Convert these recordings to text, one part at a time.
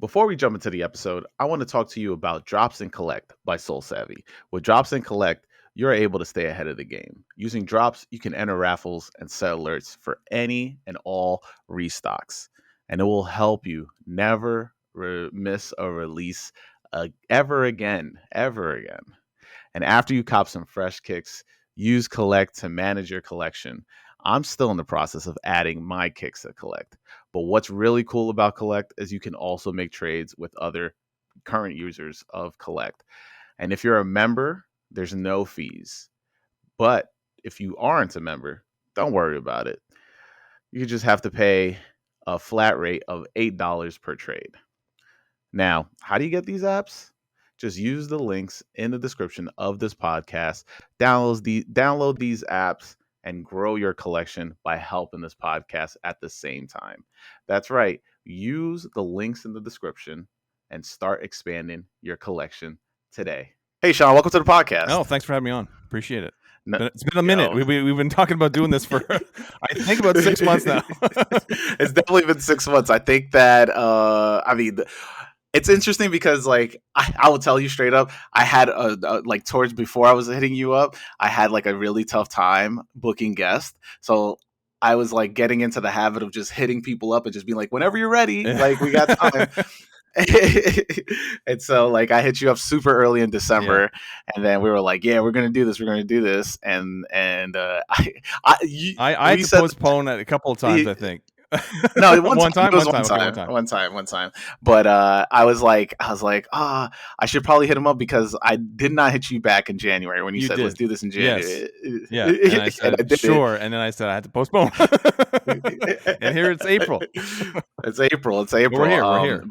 Before we jump into the episode, I want to talk to you about Drops and Collect by Soul Savvy. With Drops and Collect, you're able to stay ahead of the game. Using Drops, you can enter raffles and set alerts for any and all restocks, and it will help you never miss a release ever again. And after you cop some fresh kicks, use Collect to manage your collection. I'm still in the process of adding my kicks to Collect. But what's really cool about Collect is you can also make trades with other current users of Collect. And if you're a member, there's no fees. But if you aren't a member, don't worry about it. You just have to pay a flat rate of $8 per trade. Now, how do you get these apps? Just use the links in the description of this podcast. Download these apps and grow your collection by helping this podcast at the same time. That's right. Use the links in the description and start expanding your collection today. Hey, Sean, welcome to the podcast. Oh, thanks for having me on. Appreciate it. No, It's been a minute. We've been talking about doing this for, I think, about 6 months now. It's definitely been 6 months. I think that, it's interesting because, like, I will tell you straight up, I had like towards before I was hitting you up, I had like a really tough time booking guests. So I was like getting into the habit of just hitting people up and just being like, whenever you're ready, like we got time. And so like I hit you up super early in December, and then we were like, yeah, we're gonna do this, and I had to postpone it a couple of times, I think. No, one time. But I was like, I should probably hit him up because I did not hit you back in January when you said, let's do this in January. Yes. Yeah. And I said, and sure. And then I said I had to postpone. And here it's April. It's April. But we're here.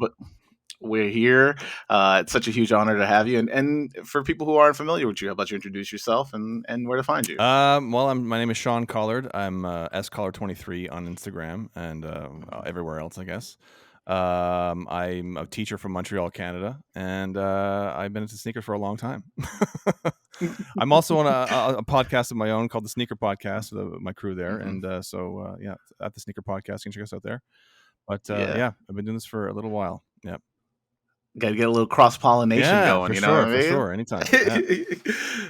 We're here. It's such a huge honor to have you. And for people who aren't familiar with you, how about you introduce yourself and where to find you? Well, my name is Sean Collard. I'm scollard23 on Instagram and everywhere else, I guess. I'm a teacher from Montreal, Canada, and I've been into sneakers for a long time. I'm also on a podcast of my own called the Sneaker Podcast with my crew there. Mm-hmm. And so at the Sneaker Podcast, you can check us out there. But I've been doing this for a little while. Yeah. Got to get a little cross-pollination going, you know what I mean? For sure, anytime.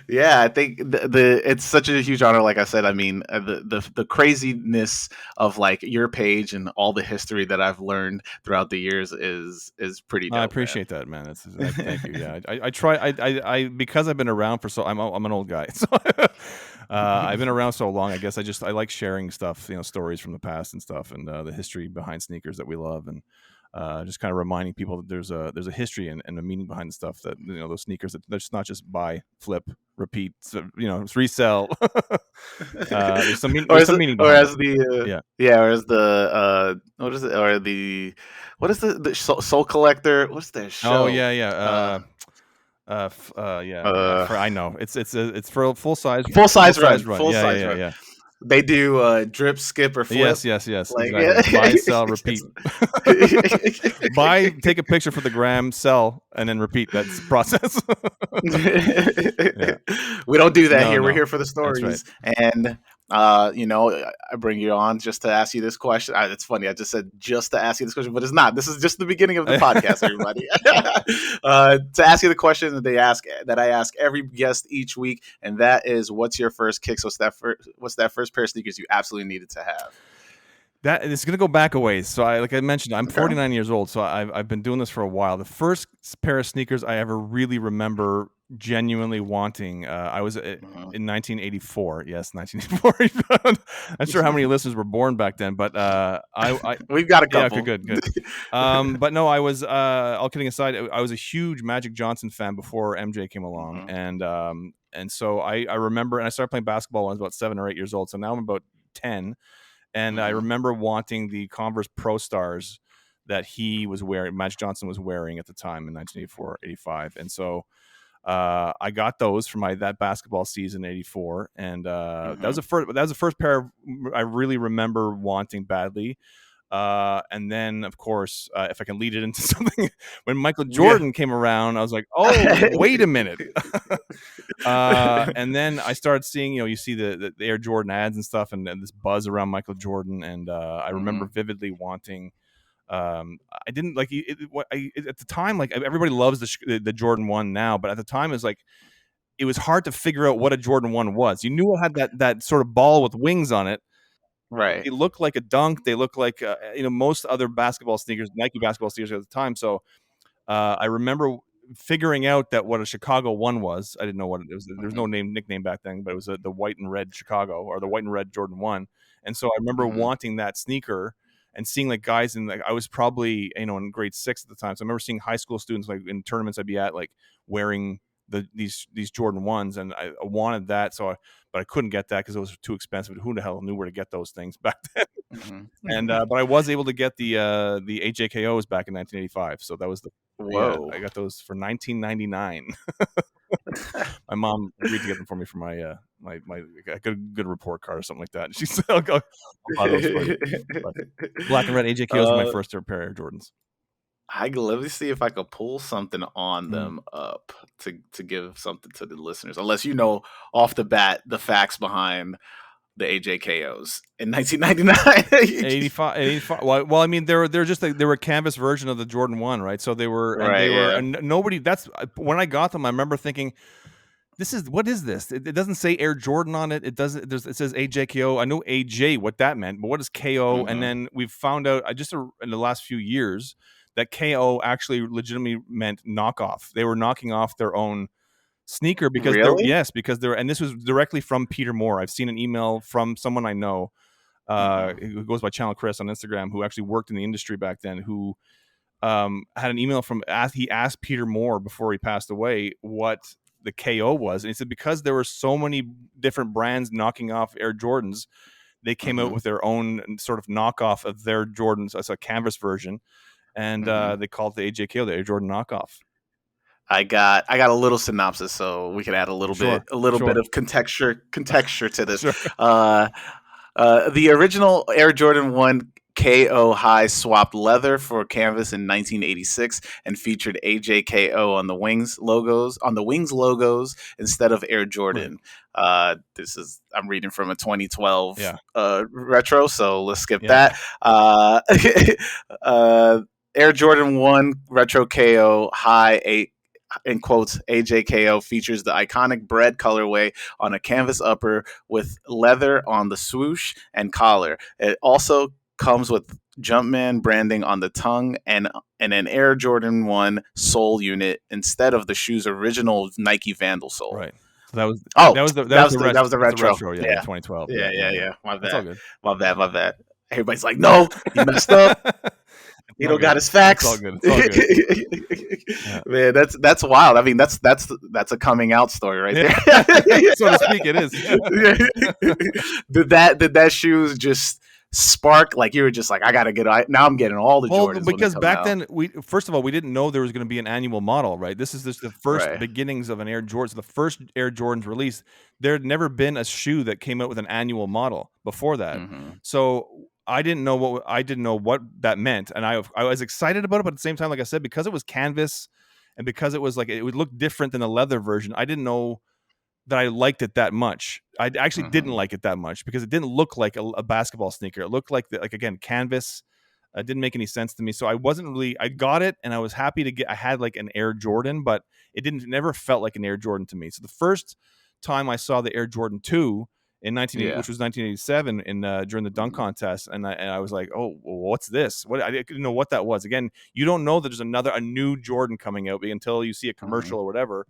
Yeah, I think it's such a huge honor. Like I said, I mean, the craziness of like your page and all the history that I've learned throughout the years is pretty dope. I appreciate that, man. Thank you. Yeah, I try. Because I've been around for I'm an old guy, so I've been around so long. I guess I like sharing stuff, stories from the past and stuff, and the history behind sneakers that we love, and just kind of reminding people that there's a history and a meaning behind the stuff that those sneakers that that's not just buy, flip, repeat, resell. There's some meaning behind it. What is the Soul Collector? What's their show? Oh yeah. I know it's for a full size run. Yeah. They do drip, skip, or flip. Yes. Like, exactly. Buy, sell, repeat. Buy, take a picture for the gram, sell, and then repeat. That's the process. We don't do that here. We're here for the stories. Right. And I bring you on just to ask you this question. It's funny. I just said just to ask you this question, but it's not. This is just the beginning of the podcast, everybody. To ask you the question that I ask every guest each week, and that is, what's your first kicks? What's that first pair of sneakers you absolutely needed to have? That it's going to go back a ways. So like I mentioned, I'm 49 years old, so I've been doing this for a while. The first pair of sneakers I ever really remember genuinely wanting, I was in 1984. Yes, 1984. Not sure how many listeners were born back then, but we've got a couple. Yeah, good. But no, I was all kidding aside, I was a huge Magic Johnson fan before MJ came along, and so I remember, and I started playing basketball when I was about 7 or 8 years old. So now I'm about 10. And I remember wanting the Converse Pro Stars that he was wearing, Magic Johnson was wearing at the time in 1984, 85. And so I got those for that basketball season, 84. And that was the first pair I really remember wanting badly. And then, of course, if I can lead it into something, when Michael Jordan came around, I was like, oh, wait a minute. And then I started seeing, you see the Air Jordan ads and stuff, and this buzz around Michael Jordan. And I remember vividly wanting I didn't like at the time, like everybody loves the Jordan 1 now, but at the time it was hard to figure out what a Jordan 1 was. You knew it had that sort of ball with wings on it. Right. They look like a dunk. They look like most other basketball sneakers, Nike basketball sneakers at the time. So I remember figuring out that what a Chicago 1 was. I didn't know what it was. There's no nickname back then, but it was the white and red Chicago, or the white and red Jordan 1. And so I remember wanting that sneaker and seeing like guys in, like, I was probably in grade 6 at the time. So I remember seeing high school students, like in tournaments I'd be at, like wearing these Jordan 1s, and I wanted that. But I couldn't get that because it was too expensive. Who the hell knew where to get those things back then? And but I was able to get the AJKOs back in 1985. So that was I got those for $19.99. My mom agreed to get them for me for my good report card or something like that. She said, "I'll buy those for you." But black and red AJKOs were my first pair of Jordans. Let me see if I could pull something on them up to give something to the listeners. Unless you know off the bat the facts behind the AJKOs in 1999. 85. Well, I mean, they're just like, they were a canvas version of the Jordan 1, right? So they were, and nobody. That's when I got them. I remember thinking, what is this? It doesn't say Air Jordan on it. It doesn't. It says AJKO. I know AJ, what that meant, but what is KO? And then we've found out just in the last few years that KO actually legitimately meant knockoff. They were knocking off their own sneaker because and this was directly from Peter Moore. I've seen an email from someone I know who goes by Channel Chris on Instagram, who actually worked in the industry back then, who had an email he asked Peter Moore before he passed away what the KO was, and he said because there were so many different brands knocking off Air Jordans, they came out with their own sort of knockoff of their Jordans as a canvas version, and they called it the AJKO, the Air Jordan knockoff. I got a little synopsis, so we can add a little bit of contexture to this. The original Air Jordan 1 KO high swapped leather for canvas in 1986 and featured AJKO on the wings logos instead of Air Jordan. Right. I'm reading from a 2012 retro, so let's skip that. Air Jordan 1 retro KO high in quotes AJKO features the iconic bread colorway on a canvas upper with leather on the swoosh and collar. It also comes with Jumpman branding on the tongue and an Air Jordan 1 sole unit instead of the shoe's original Nike Vandal sole. Right. So that was the retro. Yeah, 2012. Yeah. My bad. Everybody's like, no, he messed up. He don't got his facts. It's all good. Man, that's wild. I mean, that's a coming out story right there. So to speak, it is. Did that shoes just spark? Like you were just like, I gotta get. Now I'm getting all the Jordans. Because back then, first of all, we didn't know there was going to be an annual model, right? This is just the first beginnings of an Air Jordan. So the first Air Jordans released, there had never been a shoe that came out with an annual model before that. So I didn't know what that meant, and I was excited about it, but at the same time, like I said, because it was canvas and because it was like it would look different than the leather version, I didn't know that I liked it that much. I actually didn't like it that much because it didn't look like a basketball sneaker. It looked like again canvas. It didn't make any sense to me, so I wasn't really. I got it, and I was happy to get. I had like an Air Jordan, but it never felt like an Air Jordan to me. So the first time I saw the Air Jordan 2. Which was 1987 during the dunk contest, and I was like, oh, well, what's this? I didn't know what that was. Again, you don't know that there's a new Jordan coming out until you see a commercial or whatever.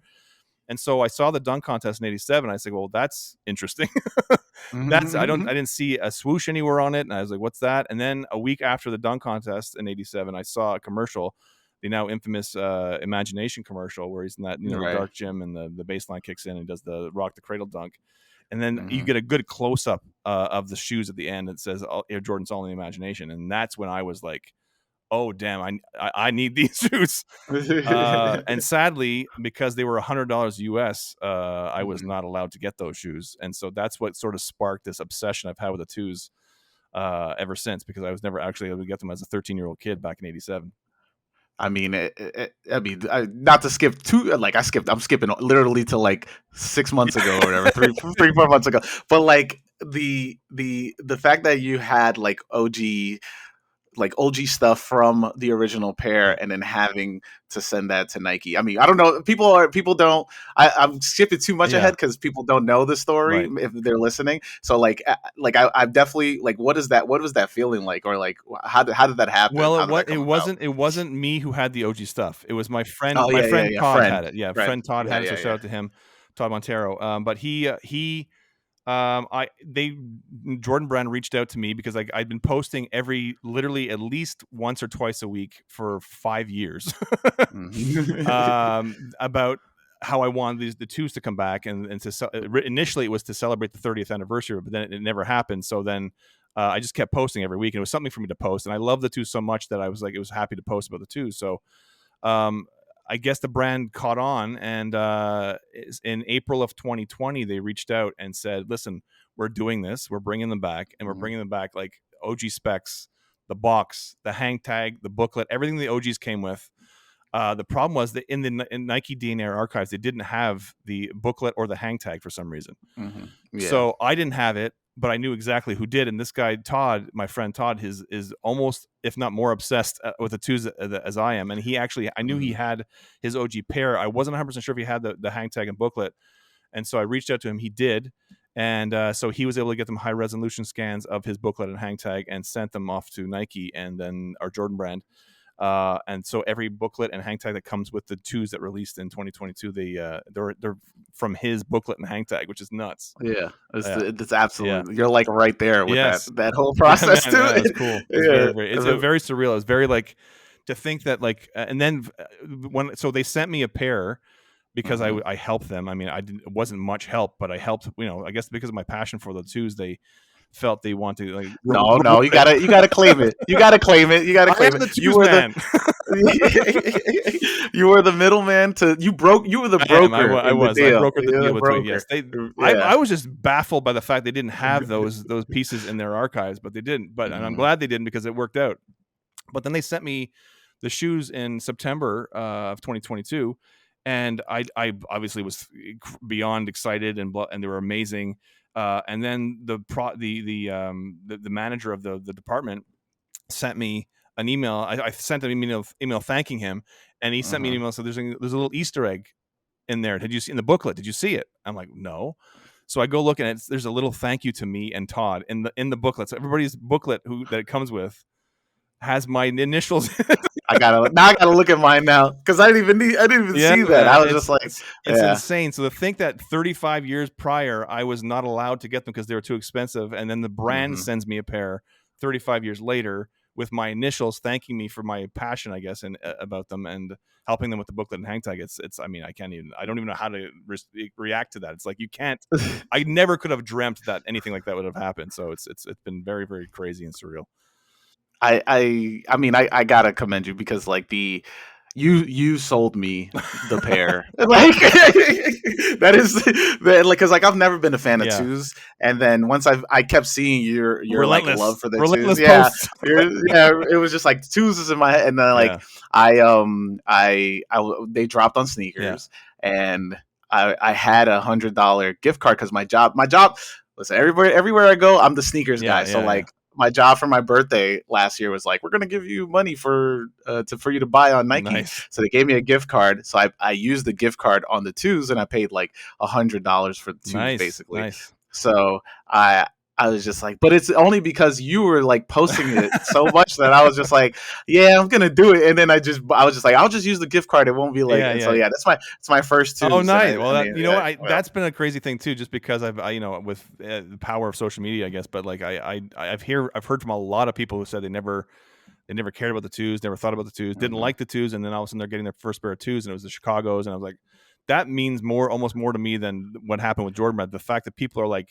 And so I saw the dunk contest in 87. I said, well, that's interesting. I didn't see a swoosh anywhere on it, and I was like, what's that? And then a week after the dunk contest in 87, I saw a commercial, the now infamous Imagination commercial, where he's in that the dark gym and the baseline kicks in and does the rock the cradle dunk. And then you get a good close-up of the shoes at the end. It says Air Jordan's all in the imagination. And that's when I was like, oh, damn, I need these shoes. And sadly, because they were $100 US, I was not allowed to get those shoes. And so that's what sort of sparked this obsession I've had with the 2's ever since, because I was never actually able to get them as a 13-year-old kid back in 87. I mean, not to skip too. Like I'm skipping literally to like 6 months ago or whatever, 4 months ago. But like the fact that you had like OG like OG stuff from the original pair and then having to send that to Nike. I mean, I don't know. People don't. I'm skipping too much Yeah. ahead because people don't know the story Right. if they're listening. So I've definitely like, what was that feeling like, or like how did that happen? Well, How did that it come about? wasn't me who had the OG stuff. It was my friend. Oh My yeah, yeah, friend yeah. Todd Friend, had it. Yeah, friend. friend Todd Yeah, had it. So yeah, shout yeah. out to him, Todd Montero. But he I they Jordan Brand reached out to me because I'd been posting literally at least once or twice a week for 5 years Mhm. about how I wanted the 2's to come back, and initially it was to celebrate the 30th anniversary, but then it never happened. So then I just kept posting every week, and it was something for me to post, and I love the 2's so much that I was happy to post about the 2's. So um, I guess the brand caught on, and in April of 2020, they reached out and said, "Listen, we're doing this. We're bringing them back, and we're Mhm. bringing them back like OG specs, the box, the hang tag, the booklet, everything the OGs came with." The problem was that in Nike DNA archives, they didn't have the booklet or the hang tag for some reason. Mhm. Yeah. So I didn't have it, but I knew exactly who did. And this guy Todd, my friend Todd, is almost, if not more, obsessed with the 2's as I am. And I knew he Mhm. had his OG pair. I wasn't 100% sure if he had the hang tag and booklet, and so I reached out to him. He did. And so he was able to get them high resolution scans of his booklet and hang tag and sent them off to Nike and then our Jordan Brand. And so every booklet and hang tag that comes with the 2's that released in 2022, they're from his booklet and hang tag, which is nuts. Yeah, Yeah, it's yeah, absolutely. You're like right there with yes, that whole yeah, man. process too. Yeah, it was cool. It was Yeah. it's a very surreal. It's very like to think that and then so they sent me a pair because Mhm. I helped them. I mean, it wasn't much help, but I helped. I guess because of my passion for the 2's, they felt they want to like No, no, reward it. you gotta claim it. You gotta claim it. You gotta I am claim it. the You 2's were the man. you were the middleman to you were the I am. broker I in the was. I deal. brokered the You're deal the between. Yes, broker. they. Yeah. I was just baffled by the fact they didn't have those pieces in their archives, but they didn't. And I'm Mhm. glad they didn't because it worked out. But then they sent me the shoes in September of 2022, and I obviously was beyond excited and they were amazing. And then the manager of the department sent me an email. I sent him an email thanking him, and he sent me an Mhm. email. So there's a little Easter egg in there. Did you see in the booklet? Did you see it? I'm like, no. So I go look and there's a little thank you to me and Todd in the booklet. So everybody's booklet that it comes with has my initials. I gotta look at mine now because I didn't even Yeah, see that. I man, was just like, it's yeah. insane. So to think that 35 years prior, I was not allowed to get them because they were too expensive, and then the brand Mhm. sends me a pair 35 years later with my initials, thanking me for my passion, I guess, and about them and helping them with the booklet and hang tag. It's. I mean, I don't even know how to react to that. It's like you can't. I never could have dreamt that anything like that would have happened. So it's been very very crazy and surreal. I mean I gotta commend you because like you sold me the pair like that is that like because like I've never been a fan of Yeah, twos and then once I kept seeing your like love for the twos relentless yeah posts. yeah it was just like twos is in my head and then like Yeah, they dropped on yeah, sneakers and I had $100 gift card because my job listen everywhere I go I'm the sneakers guy yeah, so yeah, yeah. like my job for my birthday last year was like, we're gonna give you money for you to buy on Nike. Nice, So they gave me a gift card. So I used the gift card on the twos, and I paid like $100 for the twos, nice, basically. nice. So I was just like, but it's only because you were like posting it so much that I was just like, yeah, I'm gonna do it. And then I was just like, I'll just use the gift card. It won't be like. Yeah, And so yeah. yeah, it's my first Oh, twos. And nice. Well, I mean, what? yeah, well, That's been a crazy thing too, just because with the power of social media, I guess. But like, I've heard from a lot of people who said they never cared about the 2's, never thought about the 2's, didn't mhm. like the 2's, and then all of a sudden they're getting their first pair of 2's, and it was the Chicago's, and I was like, that means almost more to me than what happened with Jordan Brand. The fact that people are like,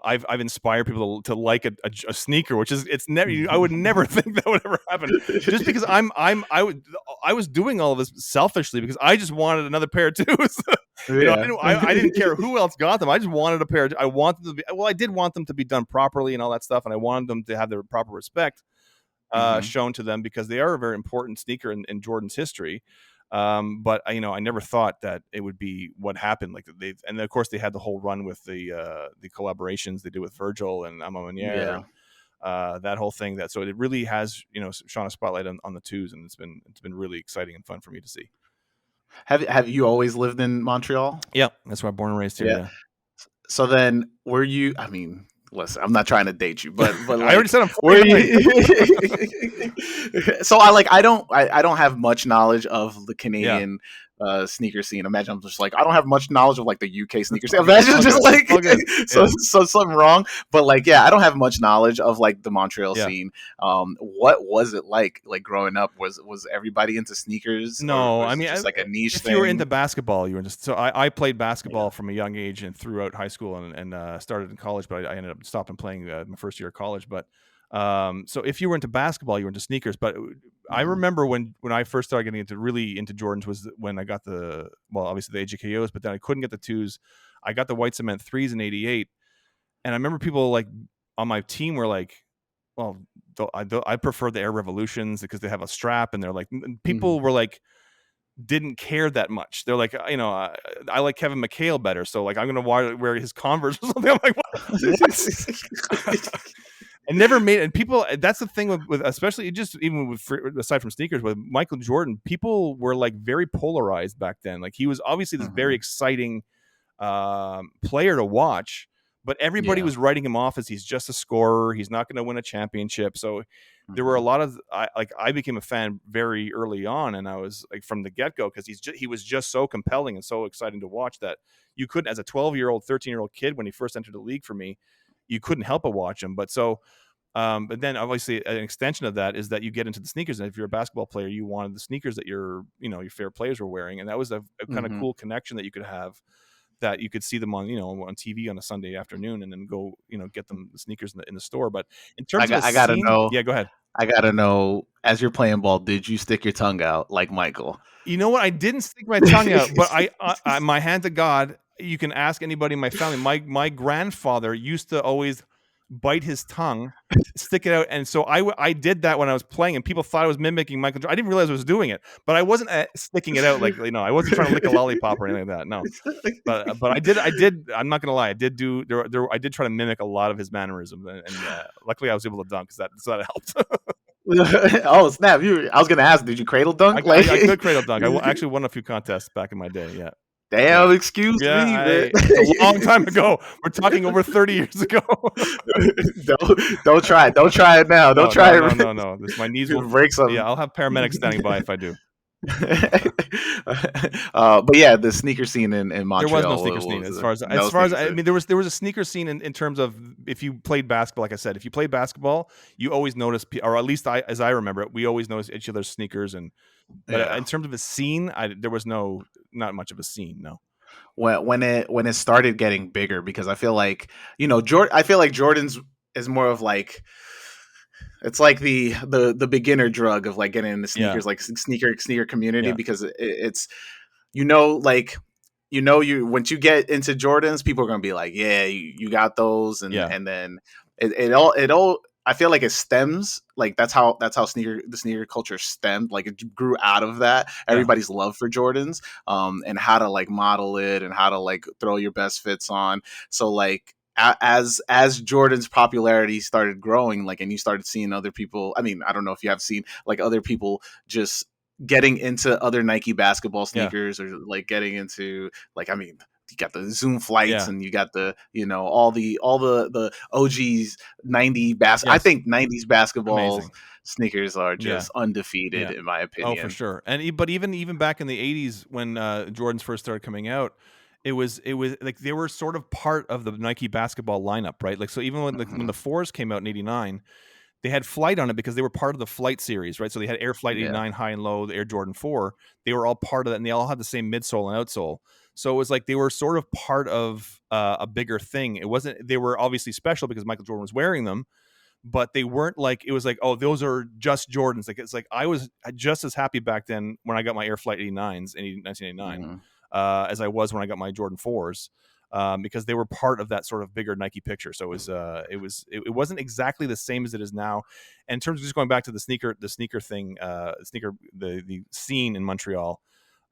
I've inspired people to like a sneaker, which is it's never. I would never think that would ever happen, just because I was doing all of this selfishly because I just wanted another pair of 2's. Yeah. I didn't care who else got them. I just wanted a pair. I want them to be well. I did want them to be done properly and all that stuff, and I wanted them to have their proper respect Mhm. shown to them because they are a very important sneaker in Jordan's history. But I never thought that it would be what happened. Like and of course they had the whole run with the collaborations they did with Virgil and Ama Manier Yeah. and that whole thing. So it really has shone a spotlight on the 2's, and it's been really exciting and fun for me to see. Have you always lived in Montreal? Yeah, that's why I'm born and raised here. Yeah. Yeah. So then, were you? I mean, listen, I'm not trying to date you, but I already like, said I'm were 49. you? So I don't have much knowledge of the Yeah. Canadian sneaker scene. Imagine I'm just like I don't have much knowledge of like the UK That's sneaker scene. all good. Imagine All just good. like All good. so Yeah. so something wrong. But like yeah, I don't have much knowledge of like the Montreal Yeah. scene. What was it like growing up? Was everybody into sneakers, or No, I was it mean, just like a niche if you were into thing? basketball, you were just so I played Yeah. basketball from a young age and throughout high school and started in college, but I ended up stopping playing my first year of college. But so if you were into basketball, you were into sneakers. But I Hmm. remember when I first started getting really into Jordans was when I got obviously the AJKOs, but then I couldn't get the 2's. I got the white cement 3's in '88, and I remember people like on my team were like, well, I prefer the Air Revolutions because they have a strap, and they're like Hmm. people were like didn't care that much. They're like, I like Kevin McHale better, so like I'm gonna wear his Converse or something. I'm like, what? I never made and people. That's the thing with especially just even aside from sneakers with Michael Jordan, people were like very polarized back then. Like he was obviously this very Hmm. exciting player to watch, but everybody Yeah. was writing him off as he's just a scorer. He's not going to win a championship. So there were a Hmm. lot of I became a fan very early on, and I was like from the get go because he was just so compelling and so exciting to watch that you couldn't as a 12-year-old, 13-year-old kid when he first entered the league for me, you couldn't help but watch him. But then obviously an extension of that is that you get into the sneakers, and if you're a basketball player, you wanted the sneakers that your favorite players were wearing, and that was a kind of Hmm. cool connection that you could have that you could see them on TV on a Sunday afternoon and then go, get them the sneakers in the store. But in terms of a I gotta scene, know. yeah, go ahead. I gotta know. As you're playing ball, did you stick your tongue out like Michael? You know what? I didn't stick my tongue out, but my hand to God, you can ask anybody in my family. My grandfather used to always bite his tongue, stick it out, and so I did that when I was playing, and people thought I was mimicking Michael Jordan. I didn't realize I was doing it, but I wasn't sticking it out like I wasn't trying to lick a lollipop or anything like that. No, but I did. I'm not gonna lie. I did do there. I did try to mimic a lot of his mannerisms, and luckily I was able to dunk because that helped. Oh snap! I was gonna ask, did you cradle dunk? Like, I could cradle dunk. Actually won a few contests back in my day. Yeah. Yeah. damn, excuse Yeah, me, man. it's a long time ago. We're talking over 30 years ago. Don't try it now. Don't No, try no, no, it. no, no. My knees will. Break Yeah, something. I'll have paramedics standing by if I do. But yeah, the sneaker scene in There was no Montreal sneaker scene was as no far as sneaker I scene. mean there was a sneaker scene in terms of if you played basketball. Like I said, if you played basketball, you always notice, or at least as I remember it, we always noticed each other's sneakers. But Yeah. in terms of a scene, there was not much of a scene. No. When it started getting bigger, because I feel like Jordan. I feel like Jordan's is more of like it's like the beginner drug of like getting into Yeah. sneakers, like sneaker community, Yeah. because it's like you once you get into Jordans, people are gonna be like, yeah, you got those, Yeah. and then it all. I feel like it stems like that's how the sneaker culture stemmed. Like it grew out of that Yeah. everybody's love for Jordans, and how to like model it and how to like throw your best fits on. So like as Jordan's popularity started growing, like, and you started seeing other people. I mean, I don't know if you have seen like other people just getting into other Nike basketball Yeah. sneakers, or like getting into like, I mean, you got the Zoom flights, Yeah. and you got the all the OGs 90 I Yes. think 90s basketball Amazing. sneakers are Yeah. just undefeated Yeah. in my Oh, for opinion. sure. But even back in the '80s when Jordans first started coming out, it was like they were sort of part of the Nike basketball lineup, right? Like so even when the Hmm. fours came out in '89, they had Flight on it because they were part of the Flight series, right? So they had Air Flight Yeah. 89 high and low, the Air Jordan 4. They were all part of that, and they all had the same midsole and outsole. So it was like they were sort of part of a bigger thing. It wasn't. They were obviously special because Michael Jordan was wearing them, but they weren't like it was like, oh, those are just Jordans. Like it's like I was just as happy back then when I got my Air Flight 89s in 1989 Hmm. as I was when I got my Jordan 4s. Because they were part of that sort of bigger Nike picture, so it wasn't exactly the same as it is now. And in terms of just going back to the sneaker thing, the scene in Montreal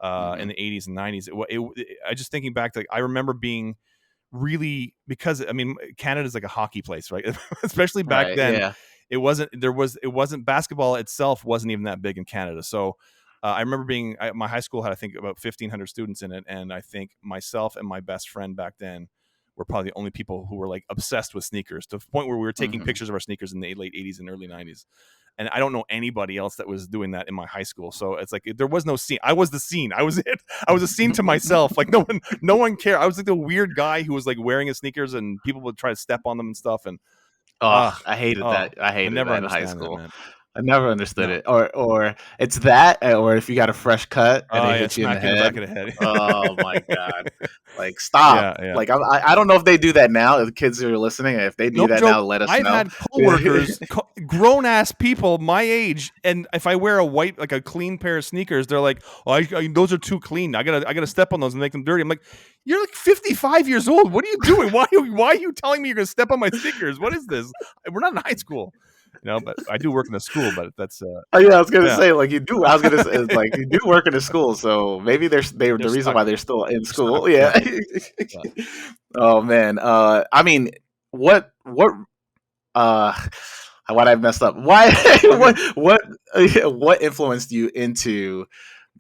in Hmm. the '80s and '90s, I just thinking back, like I remember being really, because I mean, Canada's like a hockey place, right? Especially back Right. then, Yeah. it wasn't basketball itself wasn't even that big in Canada. So I remember my high school had, I think, about 1,500 students in it, and I think myself and my best friend back then were probably the only people who were like obsessed with sneakers, to the point where we were taking Hmm. pictures of our sneakers in the late 80s and early 90s. And I don't know anybody else that was doing that in my high school. So it's like there was no scene. I was the scene. I was it. I was a scene to myself. Like no one cared. I was like the weird guy who was like wearing his sneakers, and people would try to step on them and stuff. And Oh, I hated oh, that. I I hated never that in high understand that, school. man. I never understood No. it. Or it's that, or if you got a fresh cut and Oh they yeah, hit you in the smack you in the back head. of the head. Oh my god! Like stop! Yeah, yeah. Like I don't know if they do that now. If the kids who are listening, if they do No that now, joke. let us I've know. had coworkers, grown ass people my age, and if I wear like a clean pair of sneakers, they're like, "Oh, those are too clean. I gotta step on those and make them dirty." I'm like, "You're like 55 years old. What are you doing? Why are you telling me you're gonna step on my sneakers? What is this? We're not in high school, But I do work in a school, but that's Oh yeah, I was gonna yeah, say like you do. I was gonna say like you do work in a school, so maybe they're they're the reason stuck. why they're still in They're stuck. school. Yeah, Yeah. yeah. Oh man. I mean, what uh what I messed up? Why? Okay. What influenced you into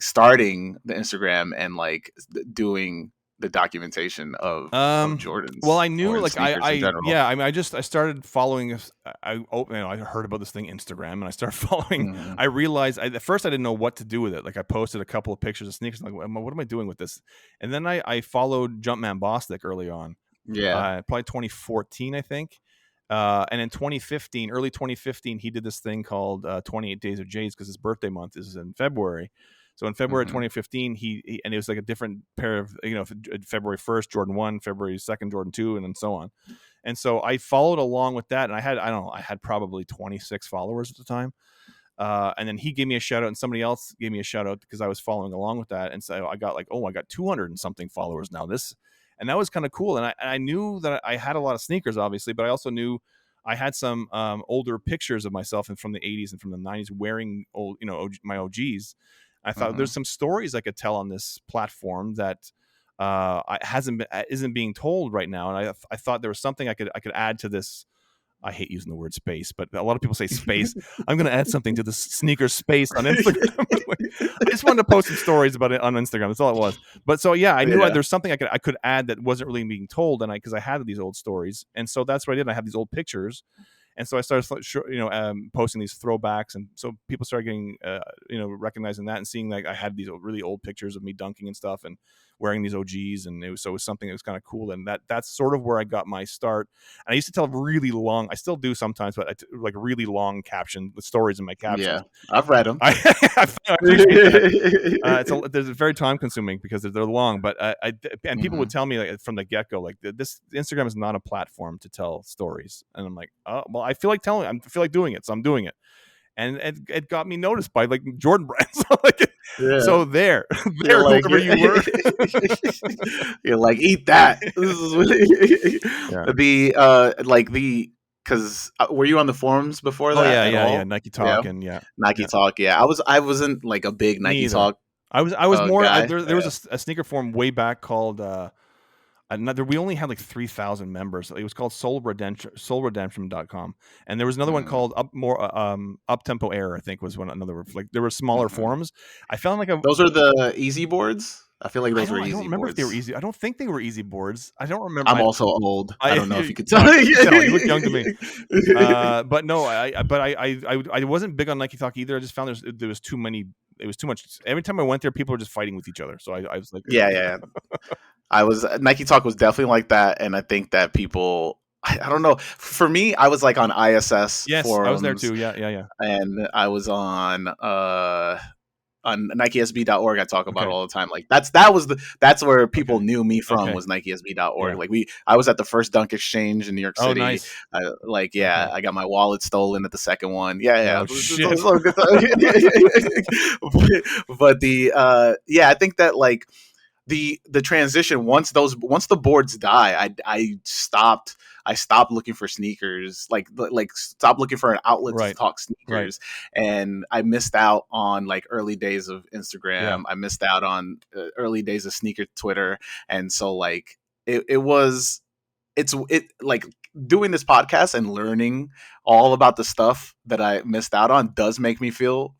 starting the Instagram and like doing the documentation of Well, Jordans I knew or like sneakers in general? yeah, I mean, I started following. I heard about this thing Instagram, and I started following. Hmm. I realized at first I didn't know what to do with it. Like I posted a couple of pictures of sneakers. Like, what am I doing with this? And then I followed Jumpman Bostic early on, Yeah. probably 2014, I think. And in 2015, early 2015, he did this thing called 28 Days of J's, because his birthday month is in February. So in February Hmm. 2015, he and it was like a different pair of, February 1st, Jordan 1, February 2nd, Jordan 2, and then so on. And so I followed along with that, and I had probably 26 followers at the time. And then he gave me a shout out, and somebody else gave me a shout out because I was following along with that. And so I got I got 200 and something followers now. And that was kind of cool. And I knew that I had a lot of sneakers, obviously, but I also knew I had some older pictures of myself and from the 80s and from the 90s wearing my OGs. I thought Hmm. there's some stories I could tell on this platform that isn't being told right now. And I thought there was something I could add to this. I hate using the word space, but a lot of people say space. I'm going to add something to the sneaker space on Instagram. I just wanted to post some stories about it on Instagram. That's all it was. But so yeah, I knew Yeah. there's something I could add that wasn't really being told, and because I had these old stories, and so that's what I did. I had these old pictures, and so I started posting these throwbacks, and so people started getting recognizing that and seeing like I had these really old pictures of me dunking and stuff and wearing these OGs, and it was something that was kind of cool, and that's sort of where I got my start. And I used to tell really long, I still do sometimes, but like really long caption with stories in my captions. Yeah. I've read them. I appreciate that. It's very time consuming because they're long, but and people would tell me like from the get go, like this Instagram is not a platform to tell stories, and I'm like, oh well, I feel like doing it, so I'm doing it, and it got me noticed by like Jordan brands. Yeah. So there, You're like, whoever you were. you're like, eat that. This is Yeah. because were you on the forums before Oh that yeah, at yeah, all? yeah. Nike Yeah, Talk and yeah, Nike Talk. Yeah, I wasn't like a big me Nike either. Talk I was more. guy. There was a sneaker forum way back called. We only had like 3,000 members. It was called soulredemption.com. And there was another one Mm. called Up Tempo Air, I think was one another. Like there were smaller forums. I found like Those are the easy boards. I feel like those were I don't easy remember if they were boards. easy. I don't think they were easy boards. I don't remember. I'm also old. I don't know if you could tell. No, you can tell. You look young to me. But no, I wasn't big on Nike Talk either. I just found there was too many. It was too much. Every time I went there, people were just fighting with each other. So I was like, Yeah. Nike Talk was definitely like that, and I think that people. I don't know. For me, I was like on ISS yes, forums. I was there too. Yeah. And I was on NikeSB.org. I talk about Okay. all the time. Like that's where people knew me from, was NikeSB.org. Yeah. Like I was at the first Dunk Exchange in New York City. Oh, nice. I got my wallet stolen at the second one. Yeah. Oh, shit. But I think that like the transition once the boards die, I stopped looking for sneakers, like stopped looking for an outlet to talk sneakers, and I missed out on like early days of Instagram. I missed out on early days of sneaker Twitter, and so like it was it like doing this podcast and learning all about the stuff that I missed out on does make me feel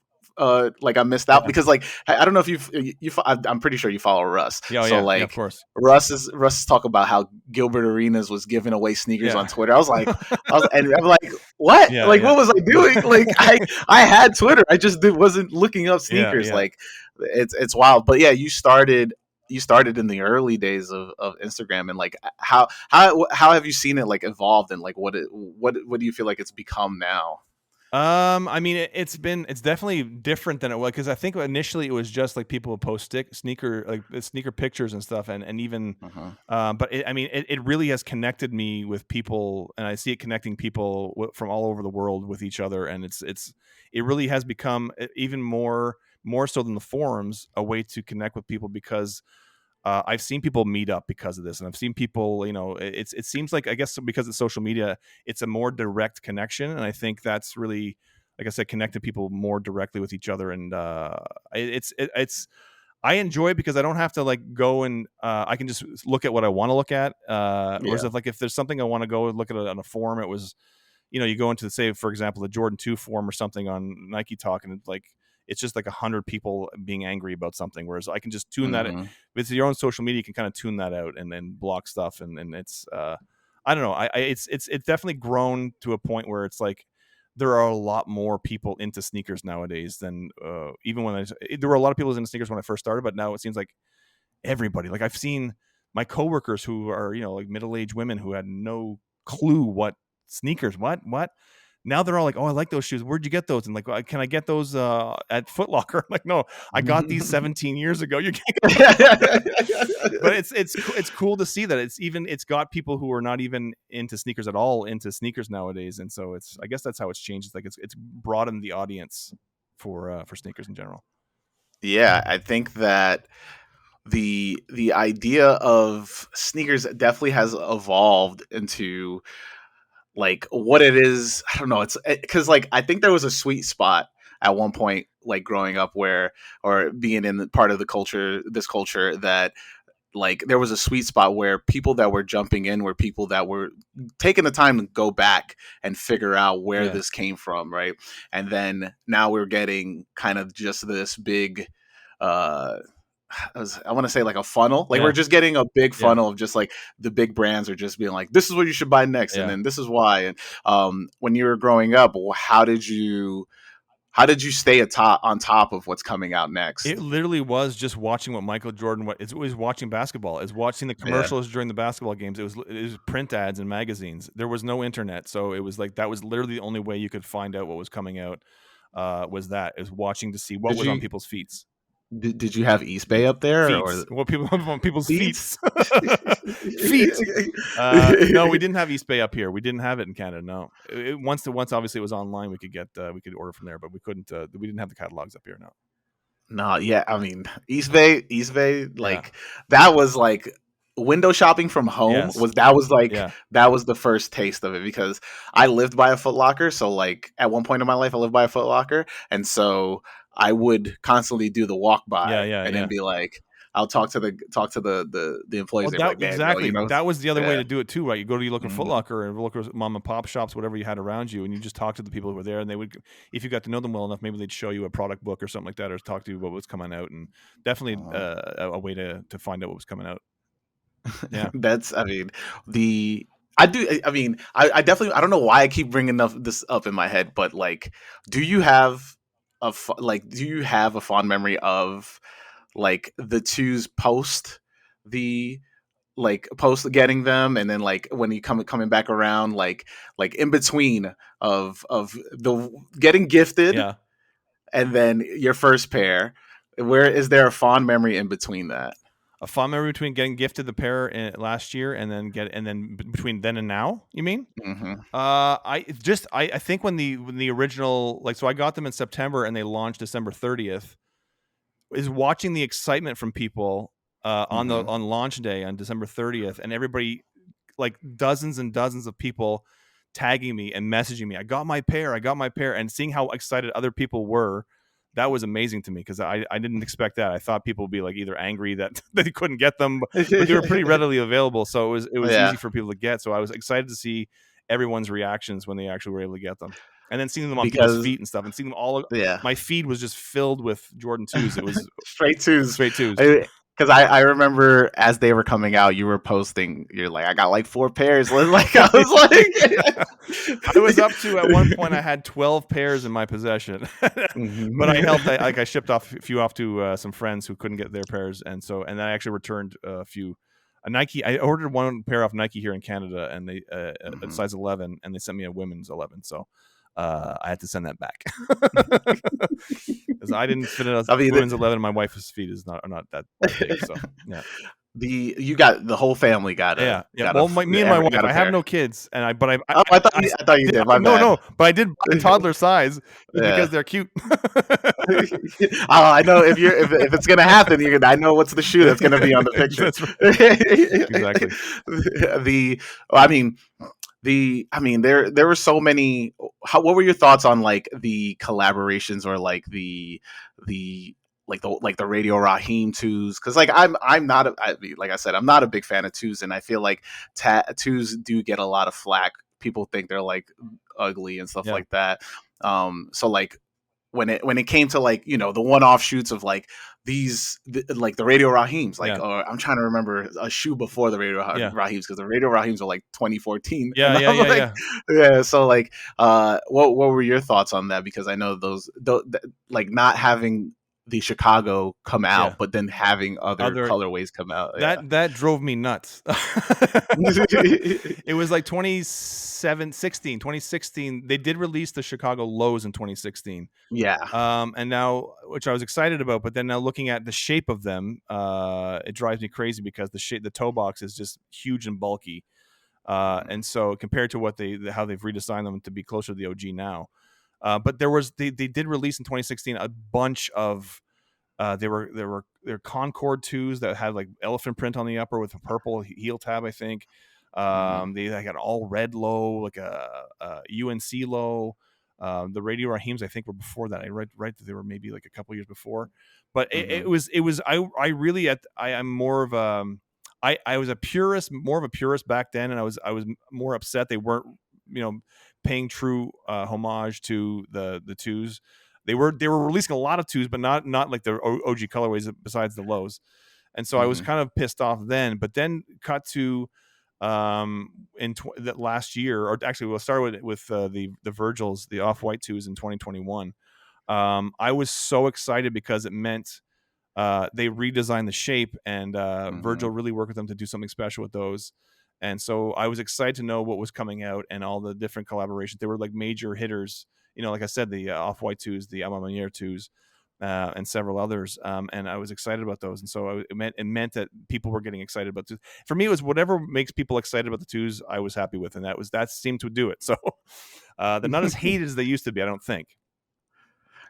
like I missed out Yeah. because like I don't know if I'm pretty sure you follow Russ. Yeah. Oh, So yeah. Yeah. Of like course. Russ talk about how Gilbert Arenas was giving away sneakers Yeah. on Twitter. And I'm like, what? Yeah. Like, Yeah. what was I doing? Like, I had Twitter. I just wasn't looking up Yeah. sneakers. Yeah. Like, it's wild. But yeah, you started in the early days of Instagram, and like how have you seen it like evolved, and like what do you feel like it's become now? I mean, it's definitely different than it was, because I think initially it was just like people would post sneaker pictures and stuff, and even, Uh-huh. but I mean, it really has connected me with people, and I see it connecting people from all over the world with each other, and it really has become even more so than the forums, a way to connect with people, because I've seen people meet up because of this, and I've seen people, it seems like, I guess, because of social media, it's a more direct connection, and I think that's really, like I said, connected people more directly with each other, and it's I enjoy it because I don't have to like go and I can just look at what I want to look at. Whereas Yeah. if there's something I want to go look at it on a forum, it was, you go into, say, for example, the Jordan 2 forum or something on Nike Talk, and it's just like 100 people being angry about something. Whereas I can just tune that Hmm. with your own social media. You can kind of tune that out and then block stuff. And it's, I don't know. It's definitely grown to a point where it's like, there are a lot more people into sneakers nowadays than even when there were a lot of people into sneakers when I first started, but now it seems like everybody, like I've seen my coworkers who are, like middle-aged women who had no clue what sneakers, what now they're all like, oh, I like those shoes, where'd you get those? And like, can I get those at Foot Locker? I'm like, no, I got these 17 years ago, you can't get them. But it's cool to see that it's got people who are not even into sneakers at all into sneakers nowadays. And so I guess that's how it's changed. It's like it's broadened the audience for sneakers in general. Yeah, I think that the idea of sneakers definitely has evolved into like what it is. I don't know. It's because like I think there was a sweet spot at one point, like growing up, where or being in part of this culture, that like there was a sweet spot where people that were jumping in were people that were taking the time to go back and figure out where Yeah. this came from, right? And then now we're getting kind of just this big uh I want to say like a funnel. Like Yeah. we're just getting a big Yeah. funnel of just like the big brands are just being like, this is what you should buy next, and Yeah. then this is why. And when you were growing up, how did you stay on top of what's coming out next? It literally was just watching what Michael Jordan. It was watching basketball. Is watching the Yeah. commercials during the basketball games. It was print ads and magazines. There was no internet, so it was like that was literally the only way you could find out what was coming out. Was watching to see what Did was on you people's feet. did you have East Bay up there Feet. or What people on people's feet. Beats? Feet. No, we didn't have East Bay up here. We didn't have it in Canada. No, once obviously it was online. We could order from there, but we couldn't. We didn't have the catalogs up here. No. No, yeah, I mean East Bay, Yeah. like that was like window shopping from home Yes. Yeah. that was the first taste of it because I lived by a Foot Locker. So like at one point in my life, I lived by a Foot Locker, and so I would constantly do the walk Yeah. by Yeah. and Yeah. then be like, I'll talk to the employees. Well, They're like, man, no, exactly. That was the other way yeah, to do it too, right? You go to your local Foot mhm, Locker and local mom and pop shops, whatever you had around you, and you just talk to the people who were there, and they would, if you got to know them well enough, maybe they'd show you a product book or something like that, or talk to you about what's coming out, and definitely a way to find out what was coming out. Yeah. That's, I mean, the I do. I mean, I definitely. I don't know why I keep bringing this up in my head, but like, do you have do you have a fond memory of like the 2's the post getting them, and then like when you coming back around, like in between of the getting gifted Yeah. and then your first pair? Where is there a fond memory in between that? A fond memory between getting gifted the pair last year and then between then and now, you mean? Hmm. I think when the original, like, so I got them in September and they launched December 30th, is watching the excitement from people on Hmm. launch day on December 30th, and everybody, like dozens and dozens of people tagging me and messaging me, I got my pair, and seeing how excited other people were that was amazing to me because I didn't expect that. I thought people would be like either angry that they couldn't get them, but they were pretty readily available, so it was Yeah. easy for people to get. So I was excited to see everyone's reactions when they actually were able to get them, and then seeing them on people's Because feet and stuff, and seeing them all. yeah, My feed was just filled with Jordan 2's. It was straight twos. straight 2's. Because I remember as they were coming out, you were posting. You're like, I got like 4 pairs. Like I was like, I was up to at one point I had 12 pairs in my possession, but I helped. I shipped off a few off to some friends who couldn't get their pairs, and I actually returned a few. A Nike. I ordered one pair off Nike here in Canada, and they a size 11, and they sent me a women's 11. So I had to send that back because I didn't fit it. Women's 11. My wife's feet is not that big. So yeah. You got the whole family got it. Yeah. Well, me and my wife. I have no kids, and I thought you did. My bad. No, but I did buy toddler size because they're cute. I know if it's gonna happen, I know what's the shoe that's gonna be on the picture. That's right. Exactly. There were so many. What were your thoughts on like the collaborations or like the Radio Raheem 2's? Because like I'm not like I said, I'm not a big fan of 2's, and I feel like 2's do get a lot of flack. People think they're like ugly and stuff like that. So like when it came to like, the one offshoots of like like the Radio Raheems, like I'm trying to remember a shoe before the Radio Raheems, because the Radio Raheems are like 2014. Yeah. So like, what were your thoughts on that? Because I know those like not having the Chicago come out, but then having other colorways come out. That drove me nuts. It was like 2016. They did release the Chicago lows in 2016. Yeah. And now, which I was excited about, but then now looking at the shape of them, it drives me crazy because the toe box is just huge and bulky. And so compared to how they've redesigned them to be closer to the OG now. But they did release in 2016 a bunch of they're Concord 2's that had like elephant print on the upper with a purple heel tab, I think. They got all red low, like a UNC low. The Radio Raheems, I think, were before that. I read right that they were maybe like a couple years before. But it was I am more of a I was more of a purist back then, and I was more upset they weren't paying true homage to the 2's. They were releasing a lot of 2's, but not like the OG colorways besides the lows. And so I was kind of pissed off then. But then cut to that last year, or actually we'll start with the Virgils, the Off-White 2's in 2021. I was so excited because it meant they redesigned the shape, and Virgil really worked with them to do something special with those. And so I was excited to know what was coming out and all the different collaborations. They were like major hitters. Like I said, the Off-White 2's, the Alma Manier 2's, and several others. And I was excited about those. And so it meant that people were getting excited about 2's. For me, it was whatever makes people excited about the 2's, I was happy with. And that seemed to do it. So they're not as hated as they used to be, I don't think.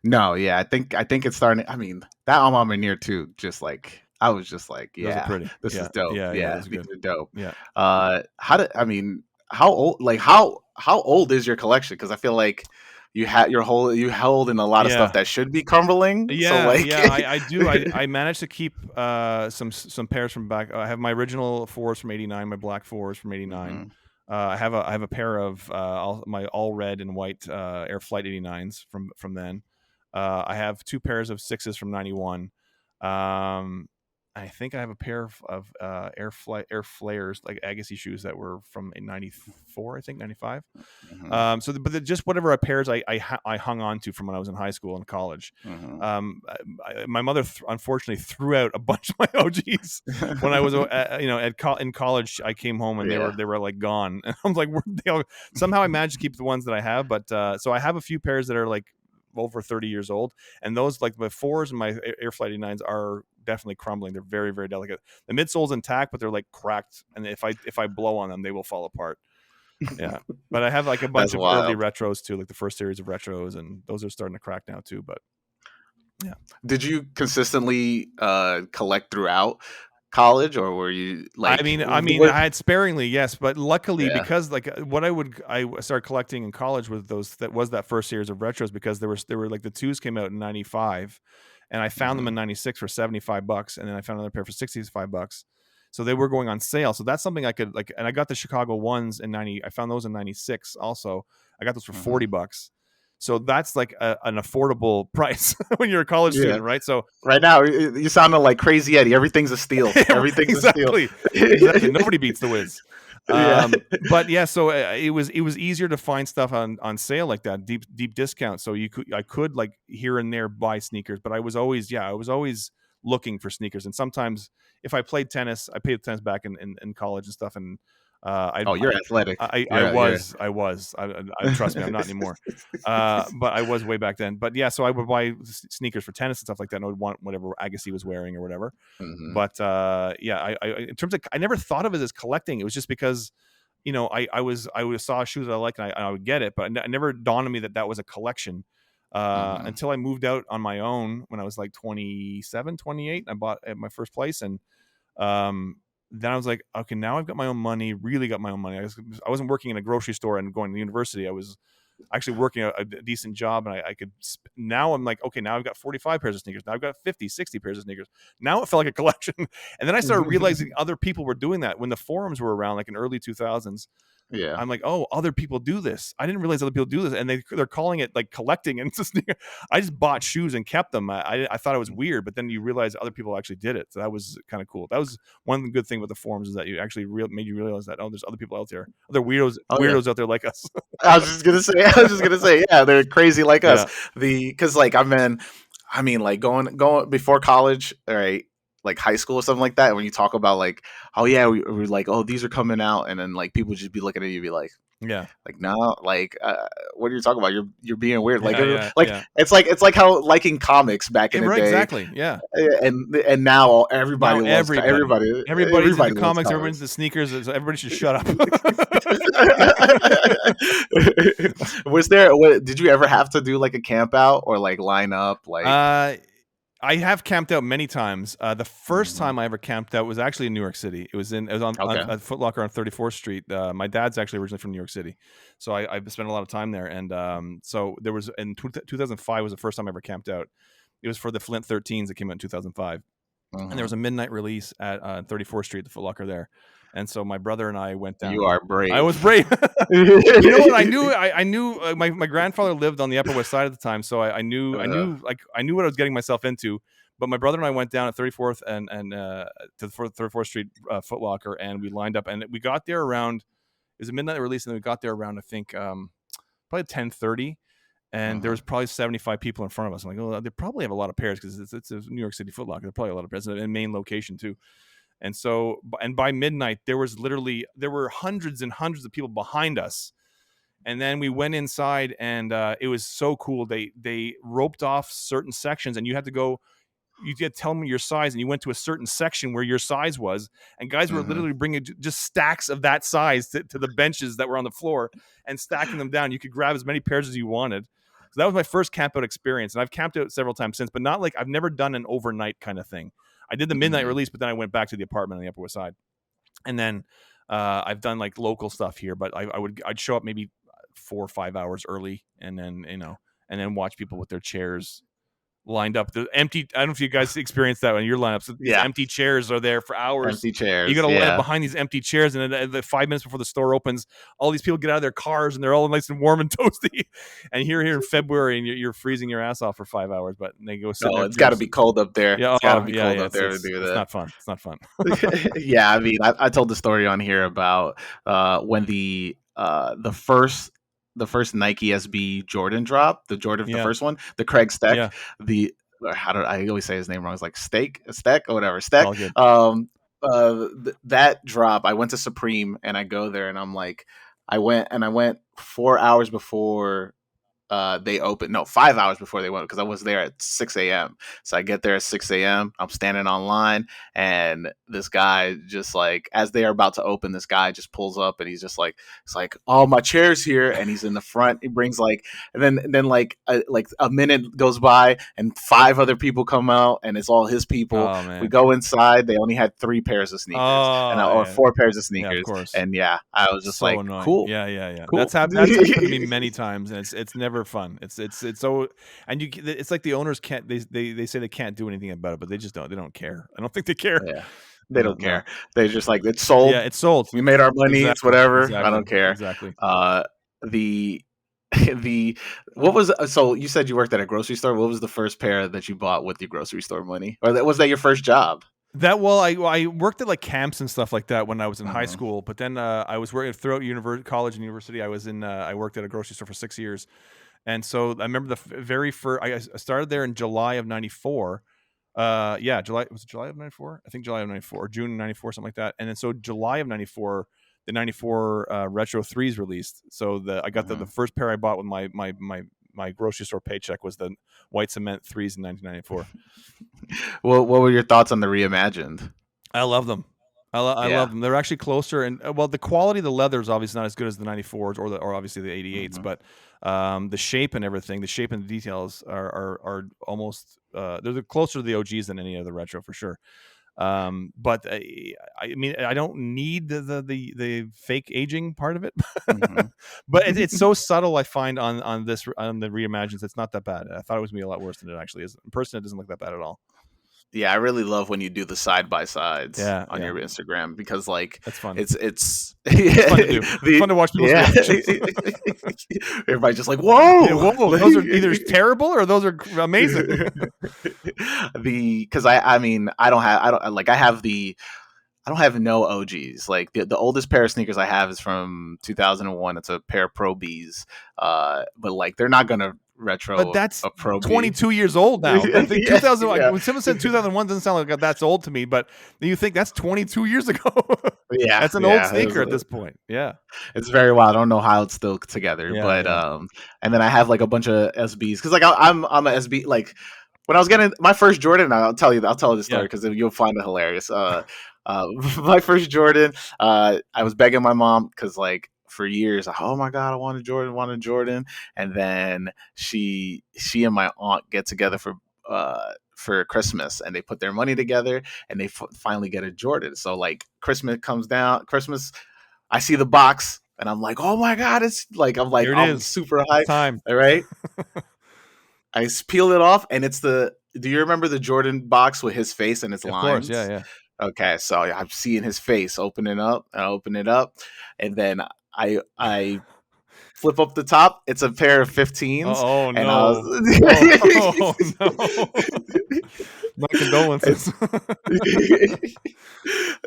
No, yeah. I think it's starting. I mean, that Alma Manier 2, just like, I was just like, this is dope. Yeah, these are dope. Yeah. How old is your collection? Because I feel like you hold in a lot of stuff that should be crumbling. I do. I managed to keep some pairs from back. I have my original 4s from '89, my black 4s from '89. I have a pair of my all red and white Air Flight '89s from then. I have 2 pairs of 6s from '91. I think I have a pair of Air Flares, like Agassi shoes that were from '94, I think '95. Just whatever pairs I hung on to from when I was in high school and college. My mother unfortunately threw out a bunch of my OGs when I was in college. I came home and they were like gone, and I'm like, somehow I managed to keep the ones that I have. But so I have a few pairs that are like over 30 years old, and those, like my 4s and my Air Flight 89s, are definitely crumbling. They're very, very delicate. The midsole's intact, but they're like cracked, and if I blow on them, they will fall apart. Yeah. But I have like a bunch of early retros too, like the first series of retros, and those are starting to crack now too. But yeah. Did you consistently collect throughout? college, or were you I like mean, I mean, what? I had sparingly, yes, but luckily Yeah. because like I started collecting in college with those that first series of retros because there were like the 2's came out in '95, and I found them Hmm. in '96 for $75, and then I found another pair for $65. So they were going on sale. So that's something I could like, and I got the Chicago ones in '90. I found those in '96 also. I got those for Hmm. $40. So that's like an affordable price when you're a college Yeah. student, right? So Right now, you sounded like Crazy Eddie. Everything's a steal. Everything's a steal. exactly, exactly. Nobody beats the Wiz. Yeah. But yeah, so it was easier to find stuff on sale like that, deep discount. So I could like here and there buy sneakers, but I was always looking for sneakers. And sometimes if I played tennis, I played tennis back in college and stuff, and Oh, you're athletic. You're. I trust me, I'm not anymore. But I was way back then. But yeah, so I would buy sneakers for tennis and stuff like that, and I would want whatever Agassi was wearing or whatever. Hmm. But yeah, in terms of, I never thought of it as collecting. It was just because, I saw shoes that I like, and I would get it, but it never dawned on me that that was a collection. Hmm. Until I moved out on my own when I was like 27, 28. I bought at my first place, and um, then I was like, okay, now I've got my own money. Really got my own money. I wasn't working in a grocery store and going to university. I was actually working a decent job, and I could now I'm like, okay, now I've got 45 pairs of sneakers. Now I've got 50, 60 pairs of sneakers. Now it felt like a collection. And then I started realizing other people were doing that when the forums were around, like in early 2000s. Yeah. I'm like, oh, other people do this. I didn't realize other people do this, and they're calling it like collecting. And just, I just bought shoes and kept them. I thought it was weird, but then you realize other people actually did it. So that was kind of cool. That was one good thing with the forums, is that you actually made you realize that, oh, there's other people out there, other Oh yeah. weirdos out there like us. I was just gonna say. I was just gonna say. Yeah, they're crazy like us. Yeah, Because like I mean, like going before college, all right, like high school or something like that. When you talk about like, oh yeah, we're like, oh, these are coming out, and then like people just be looking at you, be yeah, like no, like what are you talking about? You're being weird. Like yeah, like yeah. it's like how liking comics back in the Right, day, exactly. Yeah. and now Now everybody loves everybody's into everybody loves comics, everybody's comics. into sneakers. So everybody should shut up. Was there? What, did you ever have to do like a camp out or like line up? Like, uh, I have camped out many times. The first mhm. time I ever camped out was actually in New York City. It was on Okay. a Foot Locker on 34th Street. My dad's actually originally from New York City, so I spent a lot of time there. And so there was in 2005 was the first time I ever camped out. It was for the Flint 13s that came out in 2005, and there Mhm. was a midnight release at 34th Street, the Foot Locker there. And so my brother and I went You down. are I was brave. brave. You know what? I knew my grandfather lived on the Upper West Side at the time, so Uh, I knew what I was getting myself into. But my brother and I went down at 34th and to the 34th Street Foot Locker, and we lined up, and we got there around, it was a midnight release, and then we got there around, I think, probably 10:30, and there mhm. was probably 75 people in front of us. I'm like, oh, they probably have a lot of pairs because it's a New York City Foot Locker. There's probably a lot of pairs, and main location too. And so, and by midnight, there were hundreds and hundreds of people behind us. And then we went inside, and it was so cool. They roped off certain sections, and you had to go. You had to tell them your size, and you went to a certain section where your size was, and guys were Mhm. literally bringing just stacks of that size to the benches that were on the floor and stacking them down. You could grab as many pairs as you wanted. So that was my first camp out experience, and I've camped out several times since, but not like, I've never done an overnight kind of thing. I did the midnight Mhm. release, but then I went back to the apartment on the Upper West Side, and then I've done like local stuff here. But I'd show up maybe 4 or 5 hours early, and then and then watch people with their chairs lined up. The empty. I don't know if you guys experienced that when your lineups. So these Yeah. empty chairs are there for hours. Empty You chairs. got to line up Yeah. behind these empty chairs, and then 5 minutes before the store opens, all these people get out of their cars, and they're all nice and warm and toasty. And here in February, and you're freezing your ass off for 5 hours, but they go sit in No, their it's got to chairs. be cold up there. Yeah. It's got to Oh, be yeah. cold Yeah. up there to do It's that. not fun. It's not fun. Yeah, I mean, I told the story on here about when the first Nike SB Jordan drop, the Yeah. first one, the Craig Steck, Yeah. the how do I always say his name wrong? It's like Steak or whatever, It's Steck. all good. That drop, I went to Supreme and I go there and I'm like, I went 4 hours before they open. No, 5 hours before they went, because I was there at 6 a.m. So I get there at 6 a.m. I'm standing online, and this guy just like, as they are about to open, this guy just pulls up, and he's just like, it's like, oh, my chair's here, and he's in the front. He brings like, and then like a minute goes by, and five other people come out, and it's all his people. Oh We man. go inside. They only had 3 pairs of sneakers, Oh or yeah. 4 pairs of Yeah, of sneakers, course. and yeah, I was just So like, annoying. cool, Yeah, yeah, yeah. cool. That's happened to me many times, and it's never fun. It's so, and it's like the owners can't. They say they can't do anything about it, but they just don't. They don't care. I don't think they care. Yeah. They don't No. care. They're just like, it's Yeah, sold. it's sold. We made our money. It's Exactly. whatever. I Exactly. don't care. Exactly. The the what was, so you said you worked at a grocery store. What was the first pair that you bought with your grocery store money, or was that your first job? I worked at like camps and stuff like that when I was in high Uh-huh. school, but then I was working throughout college and university. I worked at a grocery store for 6 years, and so I remember the very first. I started there in July of '94. Yeah, July, was it July of '94? I think July of '94 or June '94, something like that. And then so July of '94, the '94 retro 3's released. So I got the Uh-huh. first pair I bought with my grocery store paycheck was the white cement 3's in 1994. What were your thoughts on the reimagined? I love them. I Yeah. love them. They're actually closer, and well, the quality of the leather is obviously not as good as the '94s or obviously the '88s, Uh-huh. but the shape and everything, the shape and the details are almost they're closer to the OGs than any other retro for sure. But I mean, I don't need the fake aging part of it, Uh-huh. but it's so subtle. I find on the reimagines, it's not that bad. I thought it was gonna be a lot worse than it actually is. In person, it doesn't look that bad at all. Yeah, I really love when you do the side by sides Yeah, on yeah, your Instagram, because like that's fun. it's It's fun to do. It's fun to watch people's yeah. reactions. Everybody's just like, whoa. Yeah, whoa, those are either terrible or those are amazing. Because I mean, I don't have no OGs. Like the oldest pair of sneakers I have is from 2001. It's a pair of Pro Bs. But like, they're not gonna But retro that's a Pro B. 22 years old now. I think Yeah, 2000. yeah, When someone said 2001, doesn't sound like that's old to me. But you think that's 22 years ago? yeah, That's an old yeah. sneaker at this point. Yeah, It's very wild. I don't know how it's still together, yeah, but yeah, and then I have like a bunch of SBs, because like I'm a SB. Like when I was getting my first Jordan, I'll tell you the story, yeah. because you'll find it hilarious. My first Jordan, I was begging my mom, because like for years, oh my god, I want a Jordan, and then she and my aunt get together for Christmas, and they put their money together, and they finally get a Jordan. So like Christmas, I see the box, and I'm like, oh my god, it's like, Here it I'm is. super It's hyped. time. All right, peel it off, and it's the. Do you remember the Jordan box with his face and its Of course. Yeah, lines? yeah. Okay, so I'm seeing his face, opening up, and I open it up, and then I flip up the top. It's a pair of 15s, Oh and I no. Oh no. My was. condolences. Yeah,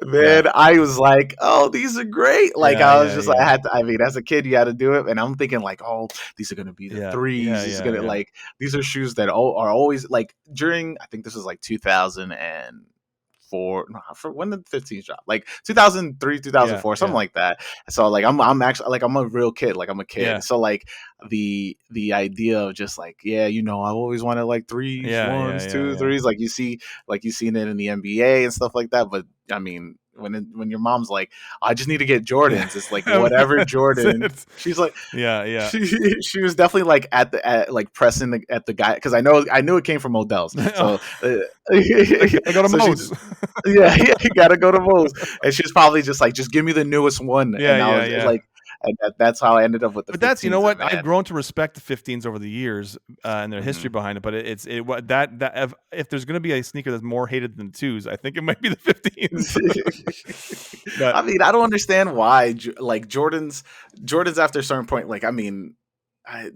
Man, I was like, "Oh, these are great!" Like, yeah, I was yeah, just like, yeah, I mean, as a kid, you had to do it, and I'm thinking like, "Oh, these are gonna be the yeah, threes. yeah, These are yeah, gonna, yeah. like, these are shoes that are always like during. I think this was like 2004. No, for when did the 15s drop? Like 2003, Yeah, 2004, something yeah, like that. So like, I'm actually like, I'm a real kid. Like, I'm a yeah, kid. So like, the idea of just like, yeah, I always wanted like threes, yeah, yeah, ones, yeah, two, yeah. threes. Like you seen it in the NBA and stuff like that. But I mean, when your mom's like, I just need to get Yeah. Jordans, it's like whatever That's Jordan. it. She's like, Yeah, yeah. she was definitely like at like pressing at the guy, because I knew it came from Odell's. So I gotta go to so she Moe's. yeah, yeah, you gotta go to Moe's, and she's probably just like, just give me the newest one, Yeah, and I yeah, was yeah. like, and that's how I ended up with the But that's, you know 15s, and what? I've man. grown to respect the 15s over the years and their history Mhm. behind it. But if there's going to be a sneaker that's more hated than 2's, I think it might be the 15s. But I mean, I don't understand why, like Jordans after a certain point, like, I mean,